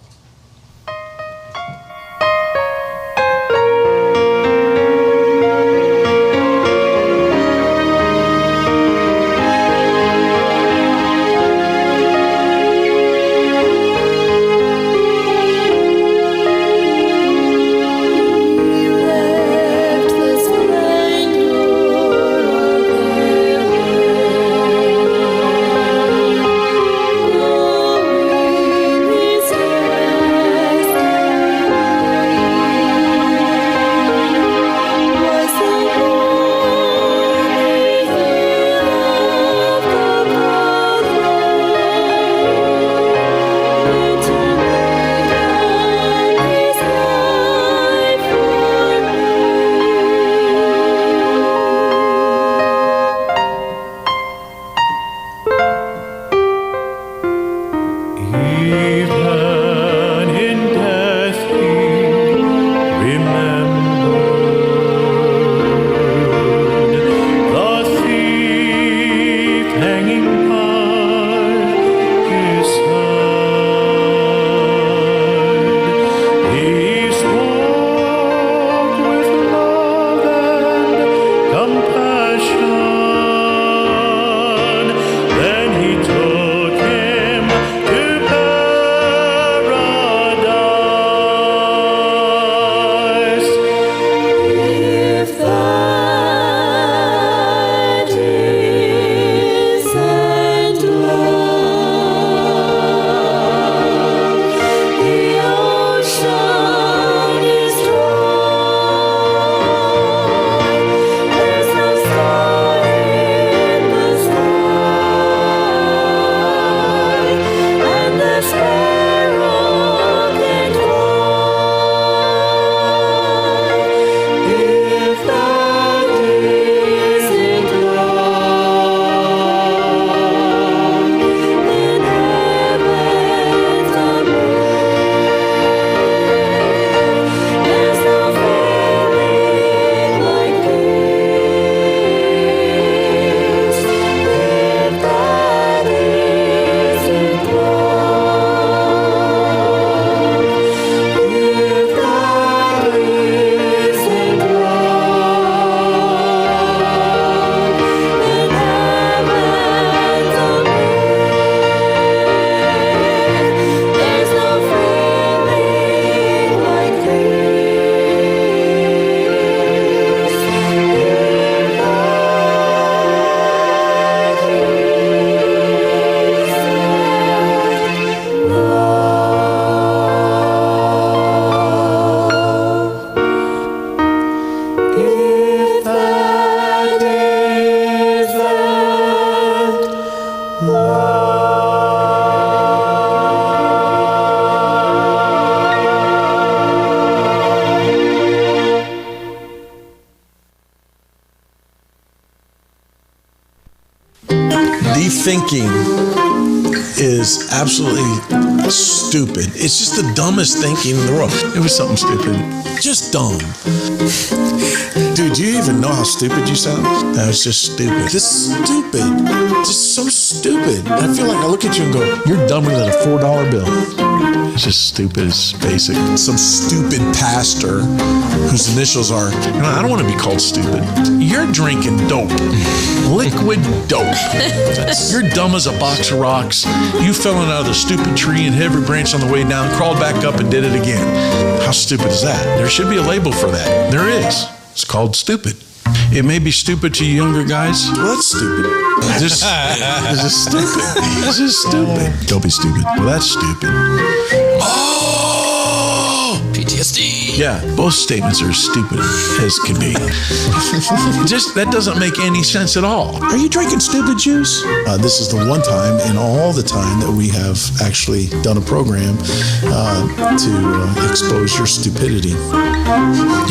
Then he took him to bed. thinking is absolutely stupid. It's just the dumbest thinking in the world. It was something stupid. Just dumb. Dude, do you even know how stupid you sound? That was just stupid. Just stupid. Just so stupid. I feel like I look at you and go, you're dumber than a $4 bill. It's just stupid. It's basic. Some stupid pastor whose initials are, I don't want to be called stupid. You're drinking dope. Liquid dope. You're dumb as a box of rocks. You fell out of the stupid tree and hit every branch on the way down, crawled back up and did it again. How stupid is that? There should be a label for that. There is. It's called stupid. It may be stupid to you younger guys. Well, that's stupid. It's just stupid. It's just stupid. Don't be stupid. Well, that's stupid. Oh! PTSD. Yeah, both statements are stupid as can be. Just, that doesn't make any sense at all. Are you drinking stupid juice? This is the one time in all the time that we have actually done a program to expose your stupidity.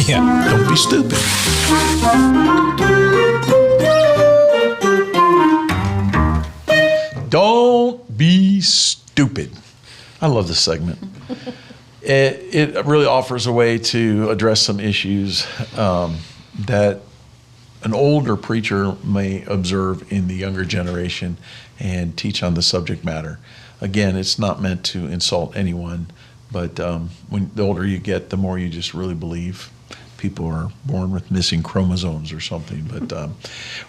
Yeah, don't be stupid. Don't be stupid. I love this segment. It really offers a way to address some issues that an older preacher may observe in the younger generation and teach on the subject matter. Again, it's not meant to insult anyone, but when the older you get, the more you just really believe people are born with missing chromosomes or something.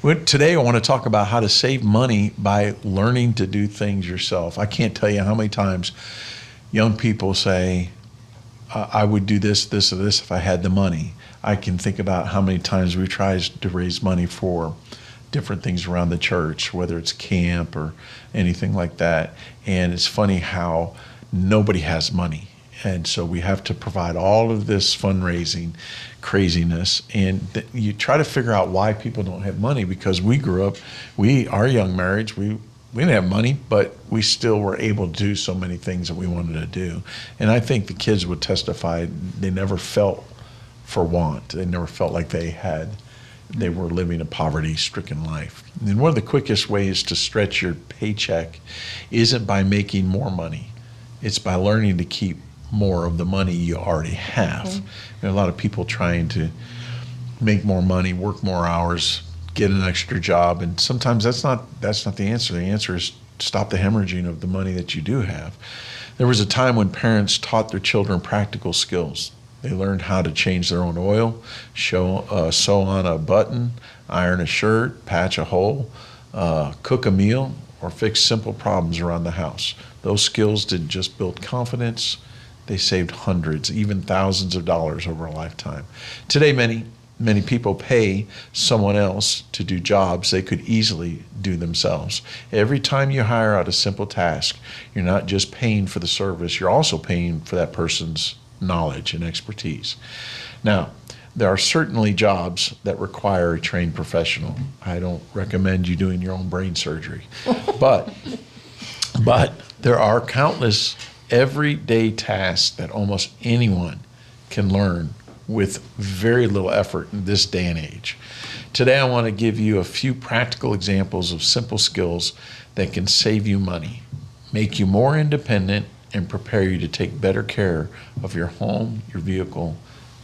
But today I want to talk about how to save money by learning to do things yourself. I can't tell you how many times young people say, I would do this, this, or this if I had the money. I can think about how many times we tried to raise money for different things around the church, whether it's camp or anything like that. And it's funny how nobody has money. And so we have to provide all of this fundraising craziness. And you try to figure out why people don't have money, because we grew up, our young marriage, we didn't have money, but we still were able to do so many things that we wanted to do. And I think the kids would testify they never felt for want. They never felt like they were living a poverty-stricken life. And one of the quickest ways to stretch your paycheck isn't by making more money. It's by learning to keep more of the money you already have. Mm-hmm. There are a lot of people trying to make more money, work more hours, get an extra job, and sometimes that's not the answer. The answer is stop the hemorrhaging of the money that you do have. There was a time when parents taught their children practical skills. They learned how to change their own oil, sew on a button, iron a shirt, patch a hole, cook a meal, or fix simple problems around the house. Those skills didn't just build confidence, they saved hundreds, even thousands of dollars over a lifetime. Today, many people pay someone else to do jobs they could easily do themselves. Every time you hire out a simple task, you're not just paying for the service, you're also paying for that person's knowledge and expertise. Now, there are certainly jobs that require a trained professional. I don't recommend you doing your own brain surgery. But there are countless everyday tasks that almost anyone can learn with very little effort in this day and age. Today I want to give you a few practical examples of simple skills that can save you money, make you more independent, and prepare you to take better care of your home, your vehicle,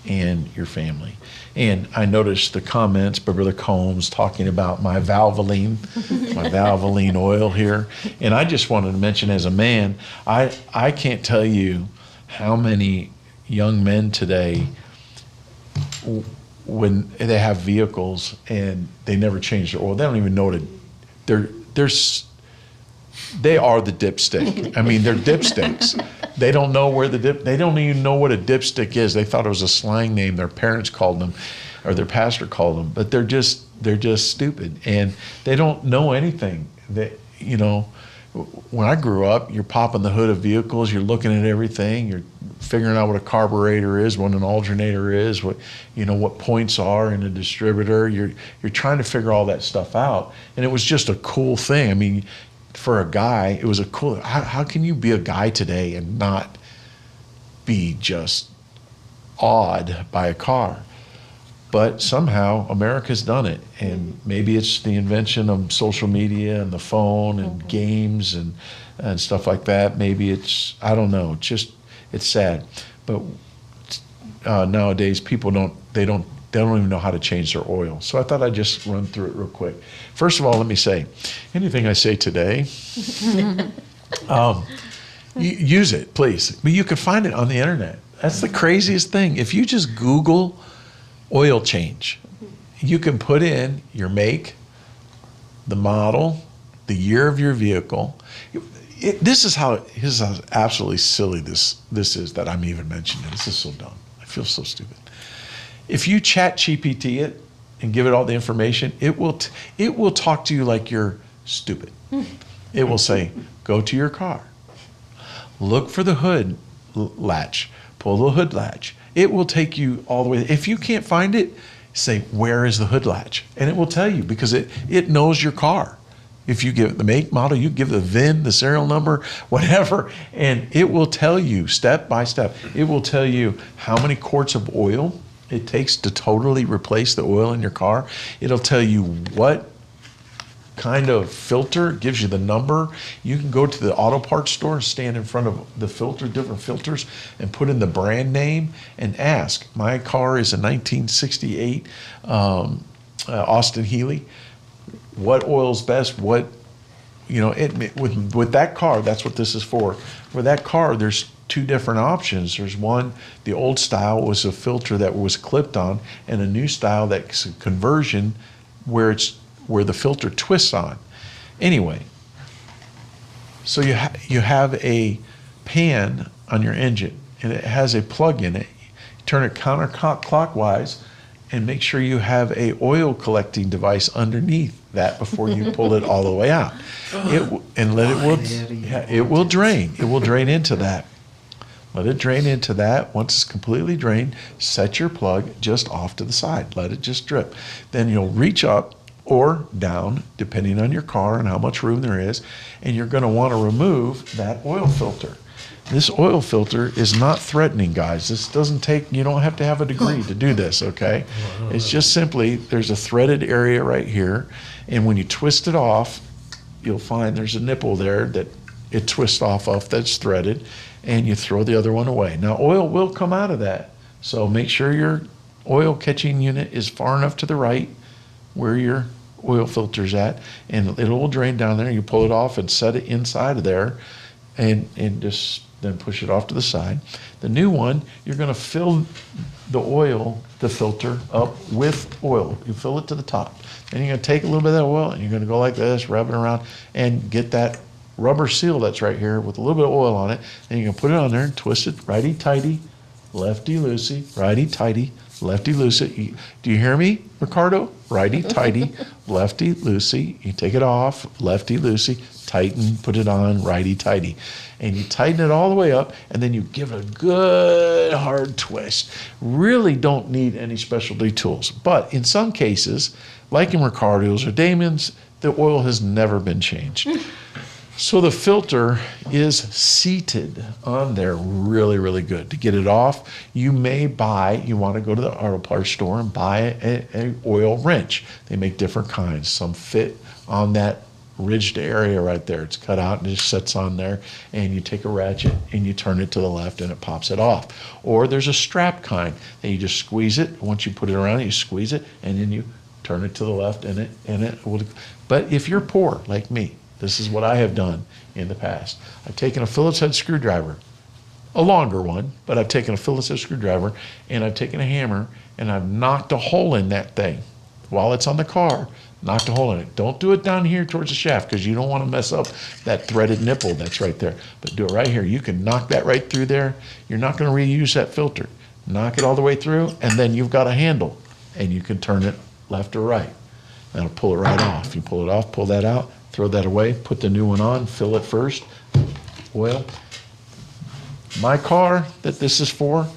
and your family. And I noticed the comments by Brother Combs talking about my Valvoline oil here. And I just wanted to mention, as a man, I can't tell you how many young men today, when they have vehicles and they never change their oil, they don't even know what they are the dipstick. I mean, they're dipsticks. They don't know they don't even know what a dipstick is. They thought it was a slang name their parents called them or their pastor called them, but they're just stupid and they don't know anything. When I grew up, you're popping the hood of vehicles, you're looking at everything, you're figuring out what a carburetor is, what an alternator is, what points are in a distributor. You're trying to figure all that stuff out, and it was just a cool thing. I mean, for a guy, it was a cool. How can you be a guy today and not be just awed by a car? But somehow America's done it, and maybe it's the invention of social media and the phone and games and stuff like that. Maybe it's, I don't know, it's sad. But nowadays people don't even know how to change their oil. So I thought I'd just run through it real quick. First of all, let me say, anything I say today, use it, please. But you can find it on the internet. That's the craziest thing. If you just Google oil change, you can put in your make, the model, the year of your vehicle. This is how absolutely silly this is that I'm even mentioning. This is so dumb. I feel so stupid. If you chat GPT it and give it all the information, it will talk to you like you're stupid. It will say, go to your car, look for the hood latch, pull the hood latch. It will take you all the way. If you can't find it, say, where is the hood latch? And it will tell you, because it knows your car. If you give it the make, model, you give the VIN, the serial number, whatever, and it will tell you step by step. It will tell you how many quarts of oil it takes to totally replace the oil in your car. It'll tell you what kind of filter, gives you the number. You can go to the auto parts store, stand in front of the different filters, and put in the brand name and ask. My car is a 1968 Austin Healey. What oil's best? With that car, that's what this is for. For that car, there's two different options. There's one, the old style was a filter that was clipped on, and a new style that's a conversion where the filter twists on. Anyway, so you have a pan on your engine, and it has a plug in it. You turn it counterclockwise, and make sure you have a oil collecting device underneath that before you pull it all the way out. It will drain. It will drain into that. Let it drain into that. Once it's completely drained, set your plug just off to the side. Let it just drip. Then you'll reach up or down, depending on your car and how much room there is, and you're going to want to remove that oil filter. This oil filter is not threatening, guys. This doesn't take, you don't have to have a degree to do this, okay? It's just simply, there's a threaded area right here, and when you twist it off, you'll find there's a nipple there that it twists off of that's threaded, and you throw the other one away. Now, oil will come out of that, so make sure your oil catching unit is far enough to the right where your oil filter's at, and it will drain down there. You pull it off and set it inside of there, and just then push it off to the side. The new one, you're going to fill the filter up with oil. You fill it to the top. Then you're going to take a little bit of that oil and you're going to go like this, rub it around, and get that rubber seal that's right here with a little bit of oil on it. And you're going to put it on there and twist it righty-tighty, lefty-loosey, righty-tighty, lefty-loosey. Do you hear me, Ricardo? Righty-tighty, lefty-loosey. You take it off, lefty-loosey, tighten, put it on, righty-tighty. And you tighten it all the way up, and then you give it a good hard twist. Really don't need any specialty tools. But in some cases, like in Ricardo's or Damon's, the oil has never been changed. So the filter is seated on there really, really good. To get it off, you want to go to the auto parts store and buy an oil wrench. They make different kinds. Some fit on that ridged area right there. It's cut out and it just sits on there, and you take a ratchet and you turn it to the left and it pops it off. Or there's a strap kind that you just squeeze it. Once you put it around, you squeeze it and then you turn it to the left and it will. But if you're poor like me, this is what I have done in the past. I've taken a Phillips head screwdriver, a longer one, but I've taken a Phillips head screwdriver and I've taken a hammer and I've knocked a hole in that thing while it's on the car. Knocked a hole in it. Don't do it down here towards the shaft because you don't want to mess up that threaded nipple that's right there. But do it right here. You can knock that right through there. You're not going to reuse that filter. Knock it all the way through, and then you've got a handle, and you can turn it left or right. That'll pull it right off. You pull it off, pull that out, throw that away, put the new one on, fill it first. Oil. My car that this is for,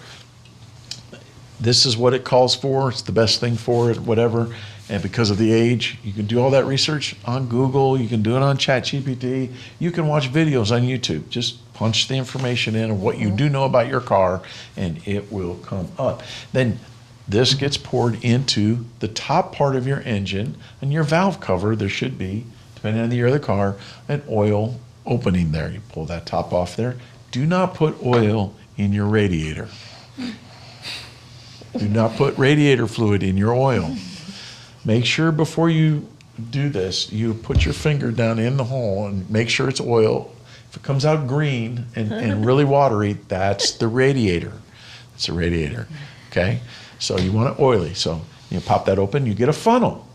this is what it calls for. It's the best thing for it, whatever. And because of the age, you can do all that research on Google. You can do it on ChatGPT. You can watch videos on YouTube. Just punch the information in of what you do know about your car, and it will come up. Then this gets poured into the top part of your engine, and your valve cover, there should be, depending on the year of the car, an oil opening there. You pull that top off there. Do not put oil in your radiator. Do not put radiator fluid in your oil. Make sure before you do this, you put your finger down in the hole and make sure it's oil. If it comes out green and really watery, that's the radiator. It's a radiator, okay? So you want it oily. So you pop that open, you get a funnel.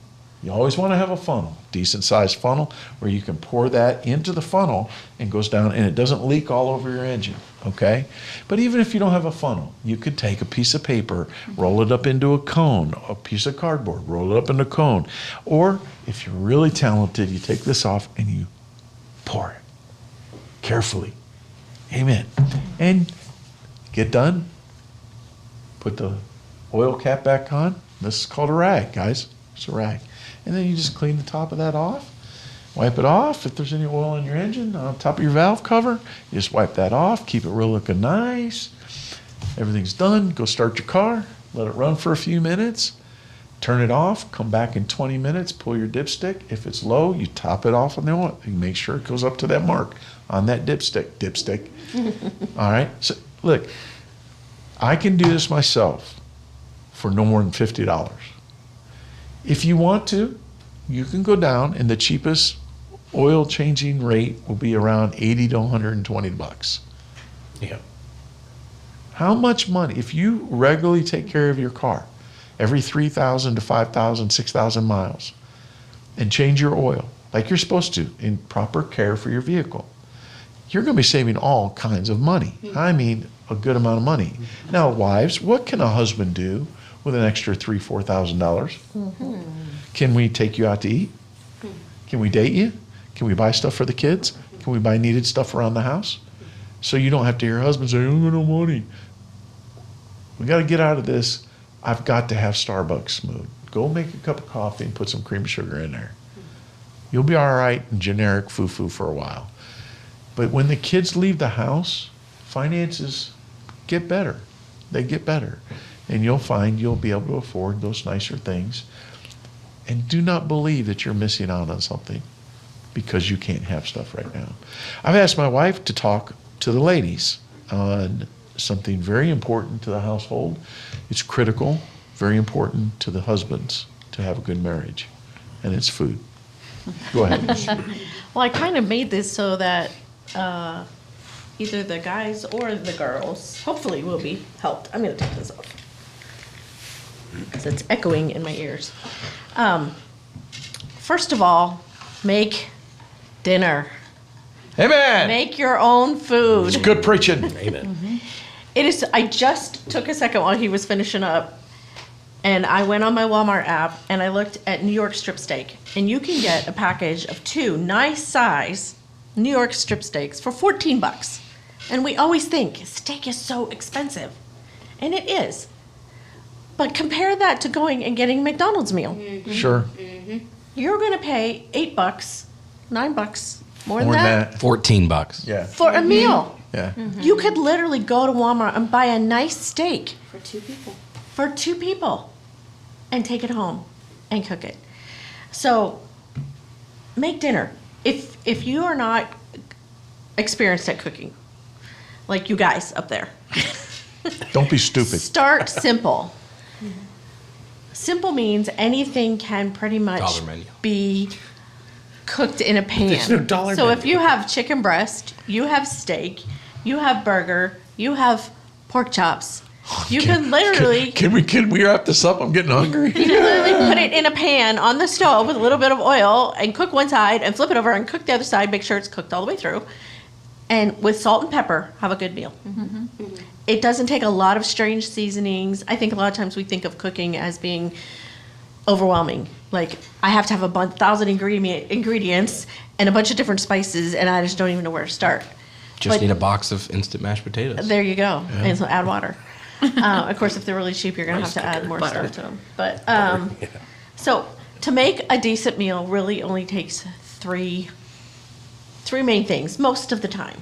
You always want to have a funnel, decent sized funnel, where you can pour that into the funnel and goes down and it doesn't leak all over your engine, okay? But even if you don't have a funnel, you could take a piece of paper, roll it up into a cone, a piece of cardboard, roll it up into a cone. Or if you're really talented, you take this off and you pour it carefully. Amen. And get done, put the oil cap back on. This is called a rag, guys. It's a rag. And then you just clean the top of that off. Wipe it off. If there's any oil in your engine on top of your valve cover, you just wipe that off. Keep it real looking nice. Everything's done. Go start your car. Let it run for a few minutes. Turn it off. Come back in 20 minutes. Pull your dipstick. If it's low, you top it off on the oil. You make sure it goes up to that mark on that dipstick. All right? So, look, I can do this myself for no more than $50. If you want to, you can go down and the cheapest oil changing rate will be around 80 to 120 bucks. Yeah. How much money, if you regularly take care of your car every 3,000 to 5,000, 6,000 miles and change your oil like you're supposed to in proper care for your vehicle, you're going to be saving all kinds of money. I mean, a good amount of money. Now, wives, what can a husband do with an extra $3,000, $4,000? Can we take you out to eat? Can we date you? Can we buy stuff for the kids? Can we buy needed stuff around the house? So you don't have to hear your husband say, I don't got no money. We got to get out of this. I've got to have Starbucks mood. Go make a cup of coffee and put some cream sugar in there. You'll be all right in generic foo-foo for a while. But when the kids leave the house, finances get better. They get better. And you'll find you'll be able to afford those nicer things. And do not believe that you're missing out on something because you can't have stuff right now. I've asked my wife to talk to the ladies on something very important to the household. It's critical, very important to the husbands to have a good marriage, and it's food. Go ahead. Well, I kind of made this so that either the guys or the girls hopefully will be helped. I'm going to take this off because it's echoing in my ears. First of all, make dinner. Amen. Make your own food. It's good preaching. Amen. It is. I just took a second while he was finishing up, and I went on my Walmart app and I looked at New York strip steak, and you can get a package of 2 nice size New York strip steaks for $14. And we always think steak is so expensive, and it is. But compare that to going and getting a McDonald's meal. Mm-hmm. Sure. Mm-hmm. You're going to pay $8, $9, more than More than that, that. $14. Yeah. for a meal. Yeah. You could literally go to Walmart and buy a nice steak For 2 people. for 2 people and take it home and cook it. So make dinner. If you are not experienced at cooking, like you guys up there, Don't be stupid. start simple. Simple means anything can pretty much Dollar menu. be cooked in a pan. There's no dollar so menu. if you have chicken breast, you have steak, you have burger, you have pork chops, you can literally Can we wrap this up? I'm getting hungry. you can literally put it in a pan on the stove with a little bit of oil and cook one side and flip it over and cook the other side, make sure it's cooked all the way through. And with salt and pepper, have a good meal. It doesn't take a lot of strange seasonings. I think a lot of times we think of cooking as being overwhelming. Like, I have to have 1,000 ingredients and a bunch of different spices, and I just don't even know where to start. Just But need a box of instant mashed potatoes. there you go. And so add water. Of course, if they're really cheap, you're going to have to add more stuff to them. But so to make a decent meal really only takes three main things most of the time.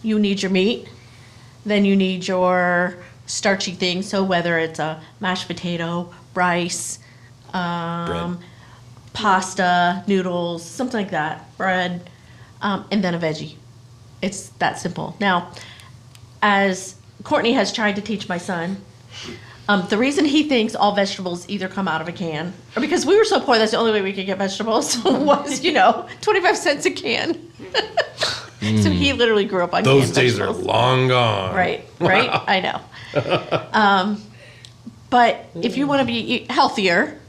You need your meat, then you need your starchy things. So whether it's a mashed potato, rice, pasta, noodles, something like that, bread, and then a veggie. It's that simple. Now, as Courtney has tried to teach my son, the reason he thinks all vegetables either come out of a can, or because we were so poor, that's the only way we could get vegetables, was, 25 cents a can. So he literally grew up on Those canned days vegetables. are long gone. Right, I know. But if you want to be healthier,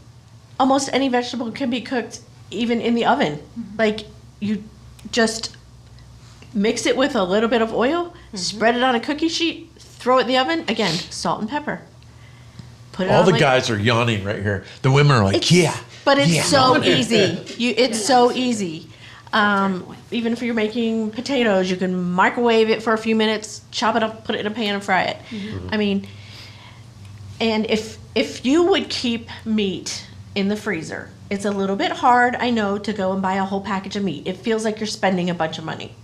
almost any vegetable can be cooked even in the oven. Like, you just mix it with a little bit of oil, spread it on a cookie sheet, throw it in the oven. Again, salt and pepper. Put it All on the like, guys are yawning right here. The women are like, yeah. But it's yeah. so easy. It's so easy. Even if you're making potatoes, you can microwave it for a few minutes, chop it up, put it in a pan and fry it. I mean, and if you would keep meat in the freezer, it's a little bit hard, I know, to go and buy a whole package of meat. It feels like you're spending a bunch of money.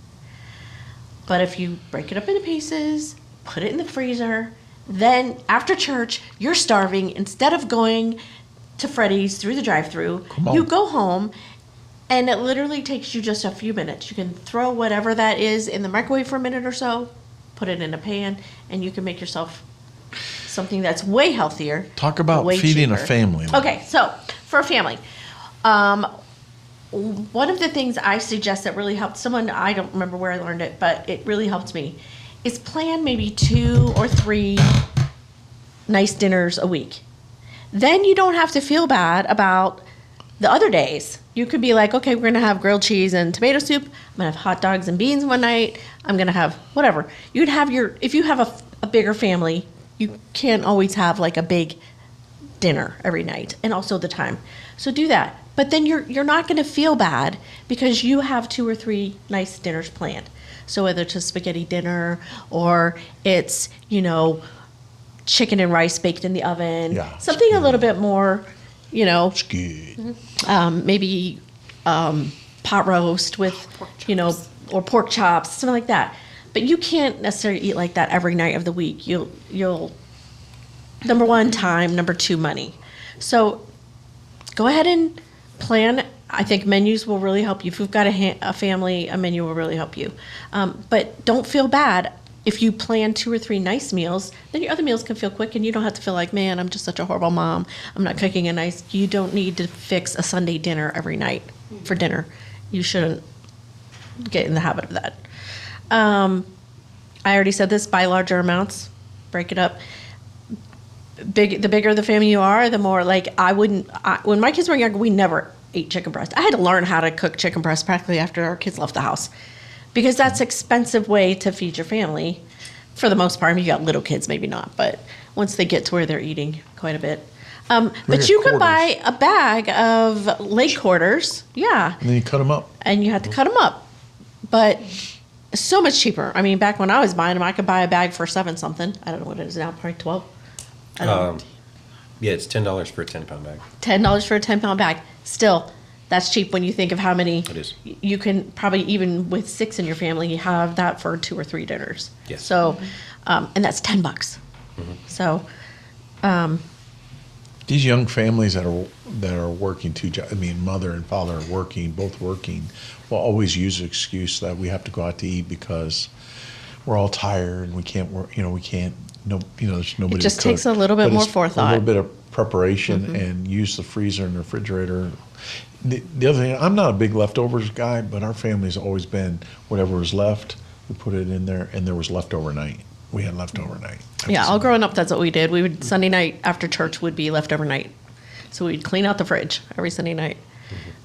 But if you break it up into pieces, put it in the freezer, then after church, you're starving. Instead of going to Freddy's through the drive-thru, you go home, and it literally takes you just a few minutes. You can throw whatever that is in the microwave for a minute or so, put it in a pan, and you can make yourself something that's way healthier. Talk about way feeding cheaper. a family. Okay, so for a family, one of the things I suggest that really helped someone, I don't remember where I learned it, but it really helped me, is plan maybe 2 or 3 nice dinners a week. Then you don't have to feel bad about the other days. You could be like, okay, we're going to have grilled cheese and tomato soup. I'm going to have hot dogs and beans one night. I'm going to have whatever. You'd have if you have a bigger family, you can't always have like a big dinner every night, and also the time. So do that. But then you're not going to feel bad because you have 2 or 3 nice dinners planned. So whether it's a spaghetti dinner or it's, chicken and rice baked in the oven, something a little bit more, It's good. maybe pot roast with, or pork chops, something like that. But you can't necessarily eat like that every night of the week. You'll number 1, time, number 2, money. So go ahead and plan. I think menus will really help you. If you've got a family, a menu will really help you. But don't feel bad. If you plan 2 or 3 nice meals, then your other meals can feel quick and you don't have to feel like, man, I'm just such a horrible mom. I'm not cooking a nice. You don't need to fix a Sunday dinner every night for dinner. You shouldn't get in the habit of that. I already said this, buy larger amounts, break it up. The bigger the family you are, the more when my kids were younger, we never ate chicken breast. I had to learn how to cook chicken breast practically after our kids left the house. Because that's an expensive way to feed your family. For the most part, I mean, you got little kids, maybe not, but once they get to where they're eating quite a bit. But you could buy a bag of leg quarters, yeah. And then you cut them up. And you have to cut them up. But it's so much cheaper. I mean, back when I was buying them, I could buy a bag for $7-something. I don't know what it is now, probably 12. Yeah, it's $10 for a 10-pound bag. $10 for a 10-pound bag. Still, that's cheap when you think of how many. It is. You can probably, even with 6 in your family, have that for 2 or 3 dinners. Yes. So, and that's $10. So, these young families that are working 2 jobs, I mean, mother and father are working, both working, will always use the excuse that we have to go out to eat because we're all tired and we can't work. We can't. There's nobody. It just to cook. takes a little bit But more it's forethought. A little bit of preparation and use the freezer and the refrigerator. The other thing, I'm not a big leftovers guy, but our family's always been whatever was left, we put it in there, and there was leftover night. We had leftover night. Yeah, all growing up, that's what we did. We would Sunday night after church would be leftover night, so we'd clean out the fridge every Sunday night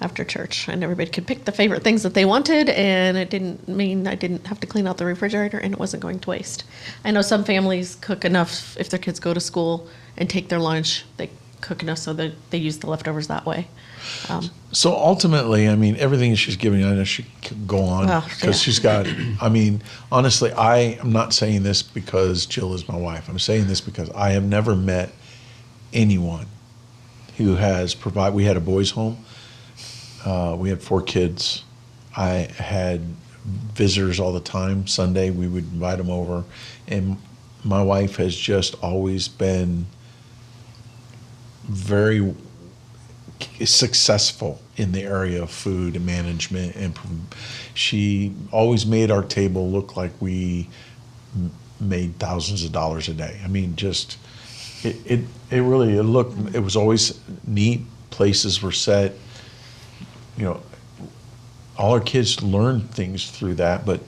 after church, and everybody could pick the favorite things that they wanted, and it didn't mean I didn't have to clean out the refrigerator, and it wasn't going to waste. I know some families cook enough if their kids go to school and take their lunch, they cook enough so that they use the leftovers that way. So ultimately, I mean, everything she's giving, I know she could go on because she's got, I mean, honestly, I am not saying this because Jill is my wife. I'm saying this because I have never met anyone who has provided, we had a boys' home. We had 4 kids. I had visitors all the time. Sunday, we would invite them over. And my wife has just always been very successful in the area of food and management, and she always made our table look like we made thousands of dollars a day. I mean, just it was always neat. Places were set. You know, all our kids learned things through that, but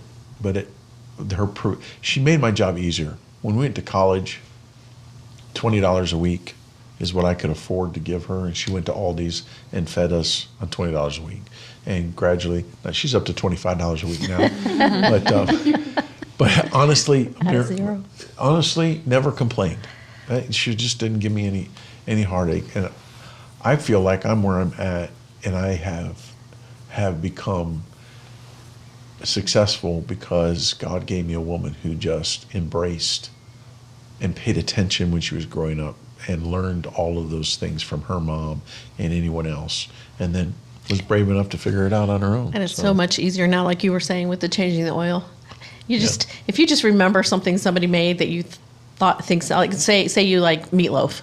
she made my job easier. When we went to college, $20 a week is what I could afford to give her, and she went to Aldi's and fed us on $20 a week. And gradually, now she's up to $25 a week now. But honestly, never complained. She just didn't give me any heartache, and I feel like I'm where I'm at, and I have become successful because God gave me a woman who just embraced and paid attention when she was growing up and learned all of those things from her mom and anyone else, and then was brave enough to figure it out on her own. And it's so much easier now, like you were saying, with the changing the oil. If you just remember something somebody made that you thinks, like say you like meatloaf,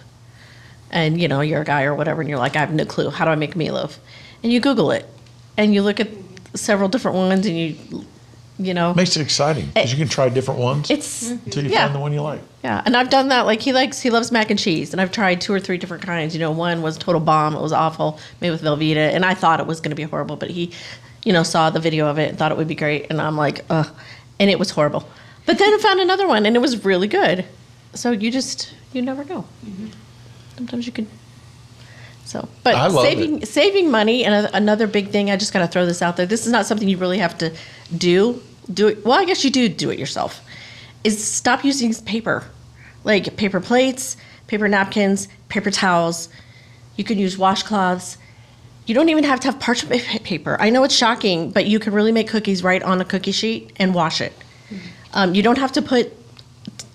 and you know you're a guy or whatever, and you're like, I have no clue, how do I make meatloaf? And you Google it, and you look at several different ones, and you know. Makes it exciting because you can try different ones until you find the one you like. Yeah, and I've done that. Like he loves mac and cheese, and I've tried 2 or 3 different kinds. You know, one was total bomb; it was awful, made with Velveeta, and I thought it was going to be horrible. But he, saw the video of it and thought it would be great, and I'm like, ugh, and it was horrible. But then I found another one, and it was really good. So you never know. Mm-hmm. Sometimes you could. So, but saving money, and another big thing, I just got to throw this out there. This is not something you really have to do it. Well, I guess you do it yourself. Is stop using paper, like paper plates, paper napkins, paper towels. You can use washcloths. You don't even have to have parchment paper. I know it's shocking, but you can really make cookies right on a cookie sheet and wash it. You don't have to put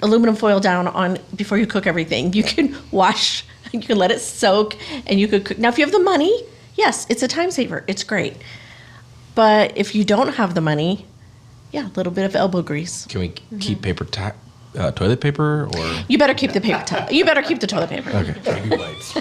aluminum foil down on before you cook everything. You can wash. You can let it soak, and you could cook. Now, if you have the money, yes, it's a time saver. It's great. But if you don't have the money, a little bit of elbow grease. Can we keep toilet paper, or you better keep the paper. You better keep the toilet paper. Okay. Baby wipes.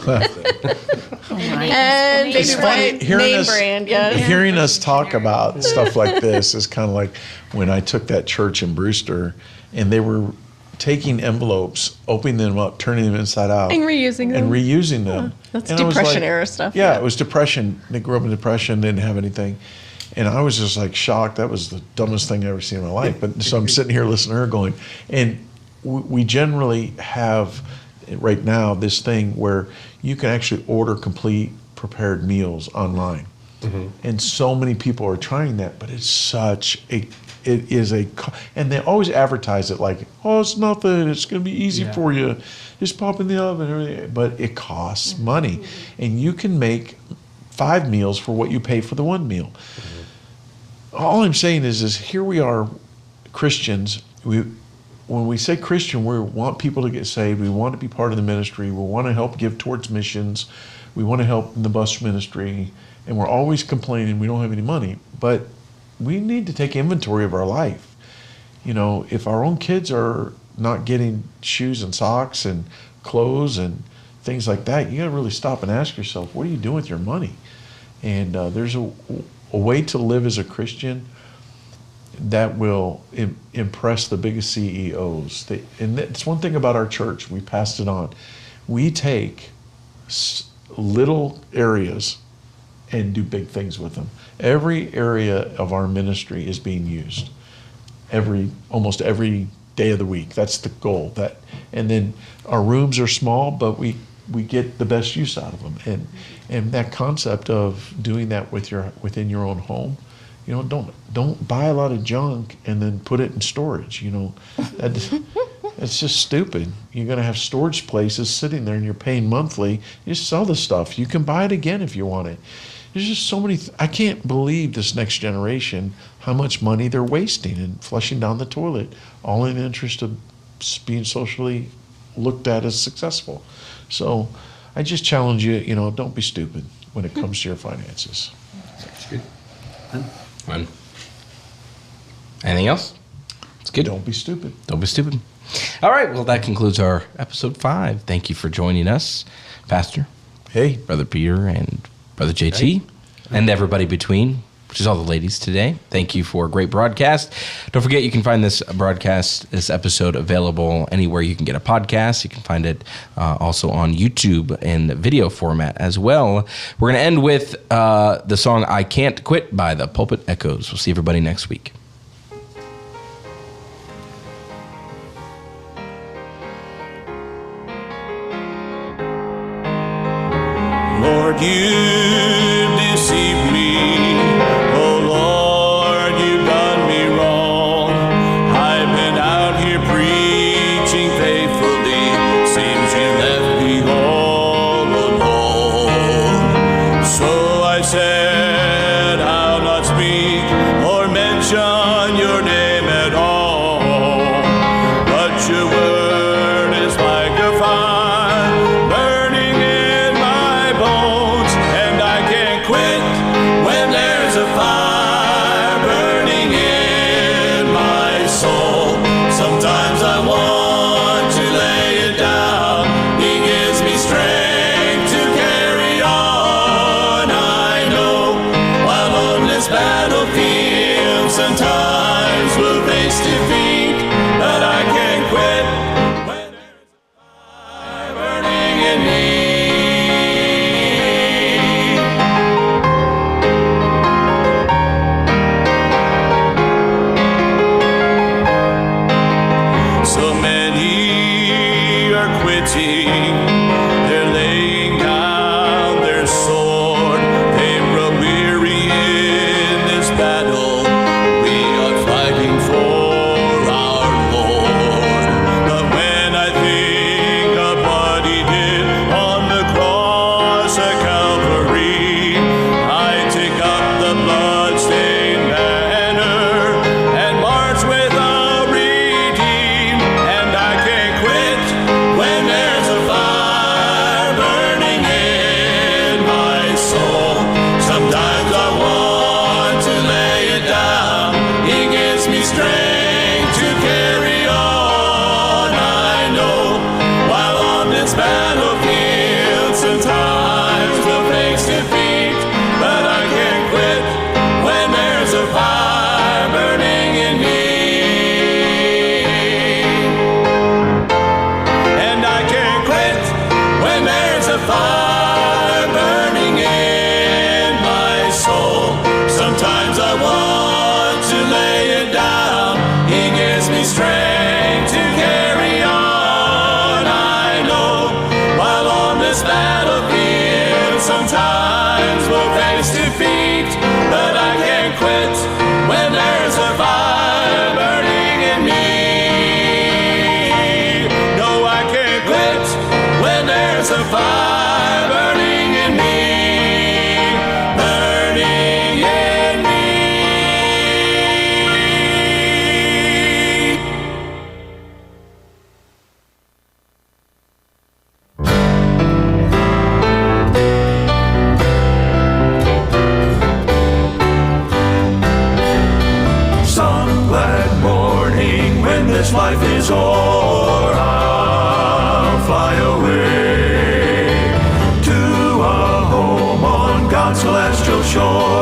And baby wipes, name brand. Yes. Hearing us talk about stuff like this is kind of like when I took that church in Brewster, and they were taking envelopes, opening them up, turning them inside out, and reusing them. That's and Depression era stuff. Yeah, it was Depression. They grew up in Depression, didn't have anything. And I was just like shocked. That was the dumbest thing I've ever seen in my life. But so I'm sitting here listening to her going, and we generally have right now this thing where you can actually order complete prepared meals online. Mm-hmm. And so many people are trying that, but and they always advertise it like, oh, it's nothing, it's going to be easy for you, just pop in the oven and everything. But it costs money, and you can make 5 meals for what you pay for the 1 meal. All I'm saying is here we are, Christians. When we say Christian, we want people to get saved. We want to be part of the ministry. We want to help give towards missions. We want to help in the bus ministry, and we're always complaining we don't have any money. But we need to take inventory of our life. If our own kids are not getting shoes and socks and clothes and things like that, you got to really stop and ask yourself, what are you doing with your money? And there's a way to live as a Christian that will impress the biggest CEOs. And that's one thing about our church. We passed it on. We take little areas and do big things with them. Every area of our ministry is being used almost every day of the week. That's the goal. And then our rooms are small, but we get the best use out of them. And that concept of doing that within your own home, don't buy a lot of junk and then put it in storage. It's just stupid. You're going to have storage places sitting there and you're paying monthly. You just sell the stuff. You can buy it again if you want it. There's just so many. I can't believe this next generation, how much money they're wasting and flushing down the toilet, all in the interest of being socially looked at as successful. So I just challenge you, don't be stupid when it comes to your finances. That's good. Fun. Anything else? It's good. Don't be stupid. Don't be stupid. All right. Well, that concludes our episode 5. Thank you for joining us, Pastor. Hey. Brother Peter and Brother JT. Hey. And everybody between, which is all the ladies today. Thank you for a great broadcast. Don't forget, you can find this broadcast, this episode, available anywhere you can get a podcast. You can find it also on YouTube in video format as well. We're going to end with the song I Can't Quit by the Pulpit Echoes. We'll see everybody next week. Lord, you deceived me. Oh, Lord, you've done me wrong. I've been out here preaching faithfully. Seems you left me all alone. So I said, I'll not speak or mention your name at all. But your word is like a fire burning in my bones, and I can't quit when there's a fire burning in my soul. Sometimes I want to lay it down. He gives me strength to carry on. I know while on this battlefield sometimes we'll face defeat, but I can't quit when there's a fire burning in me. So many are quitting, they're laying down their sword. They grow weary in this battle we are fighting for our Lord. But when I think of what he did on the cross at Calvary, I take up the bloodstained banner and march with a redeemed. And I can't quit when there's a fire burning in my soul. Sometimes I want to lay it down. He gives me strength to carry on. I know while on this battlefield sometimes we'll face defeat, but I can't quit when there's a fire burning in me. And I can't quit when there's a fire burning in my soul. Sometimes I want to lay it down. He gives me strength to carry on. I know while on this battlefield sometimes we'll face defeat, but I can't quit when there's a fire burning in me. No, I can't quit when there's a fire burning in me. Burning in me. Some glad morning when this life is o'er, I'll fly away to a home on God's celestial shore.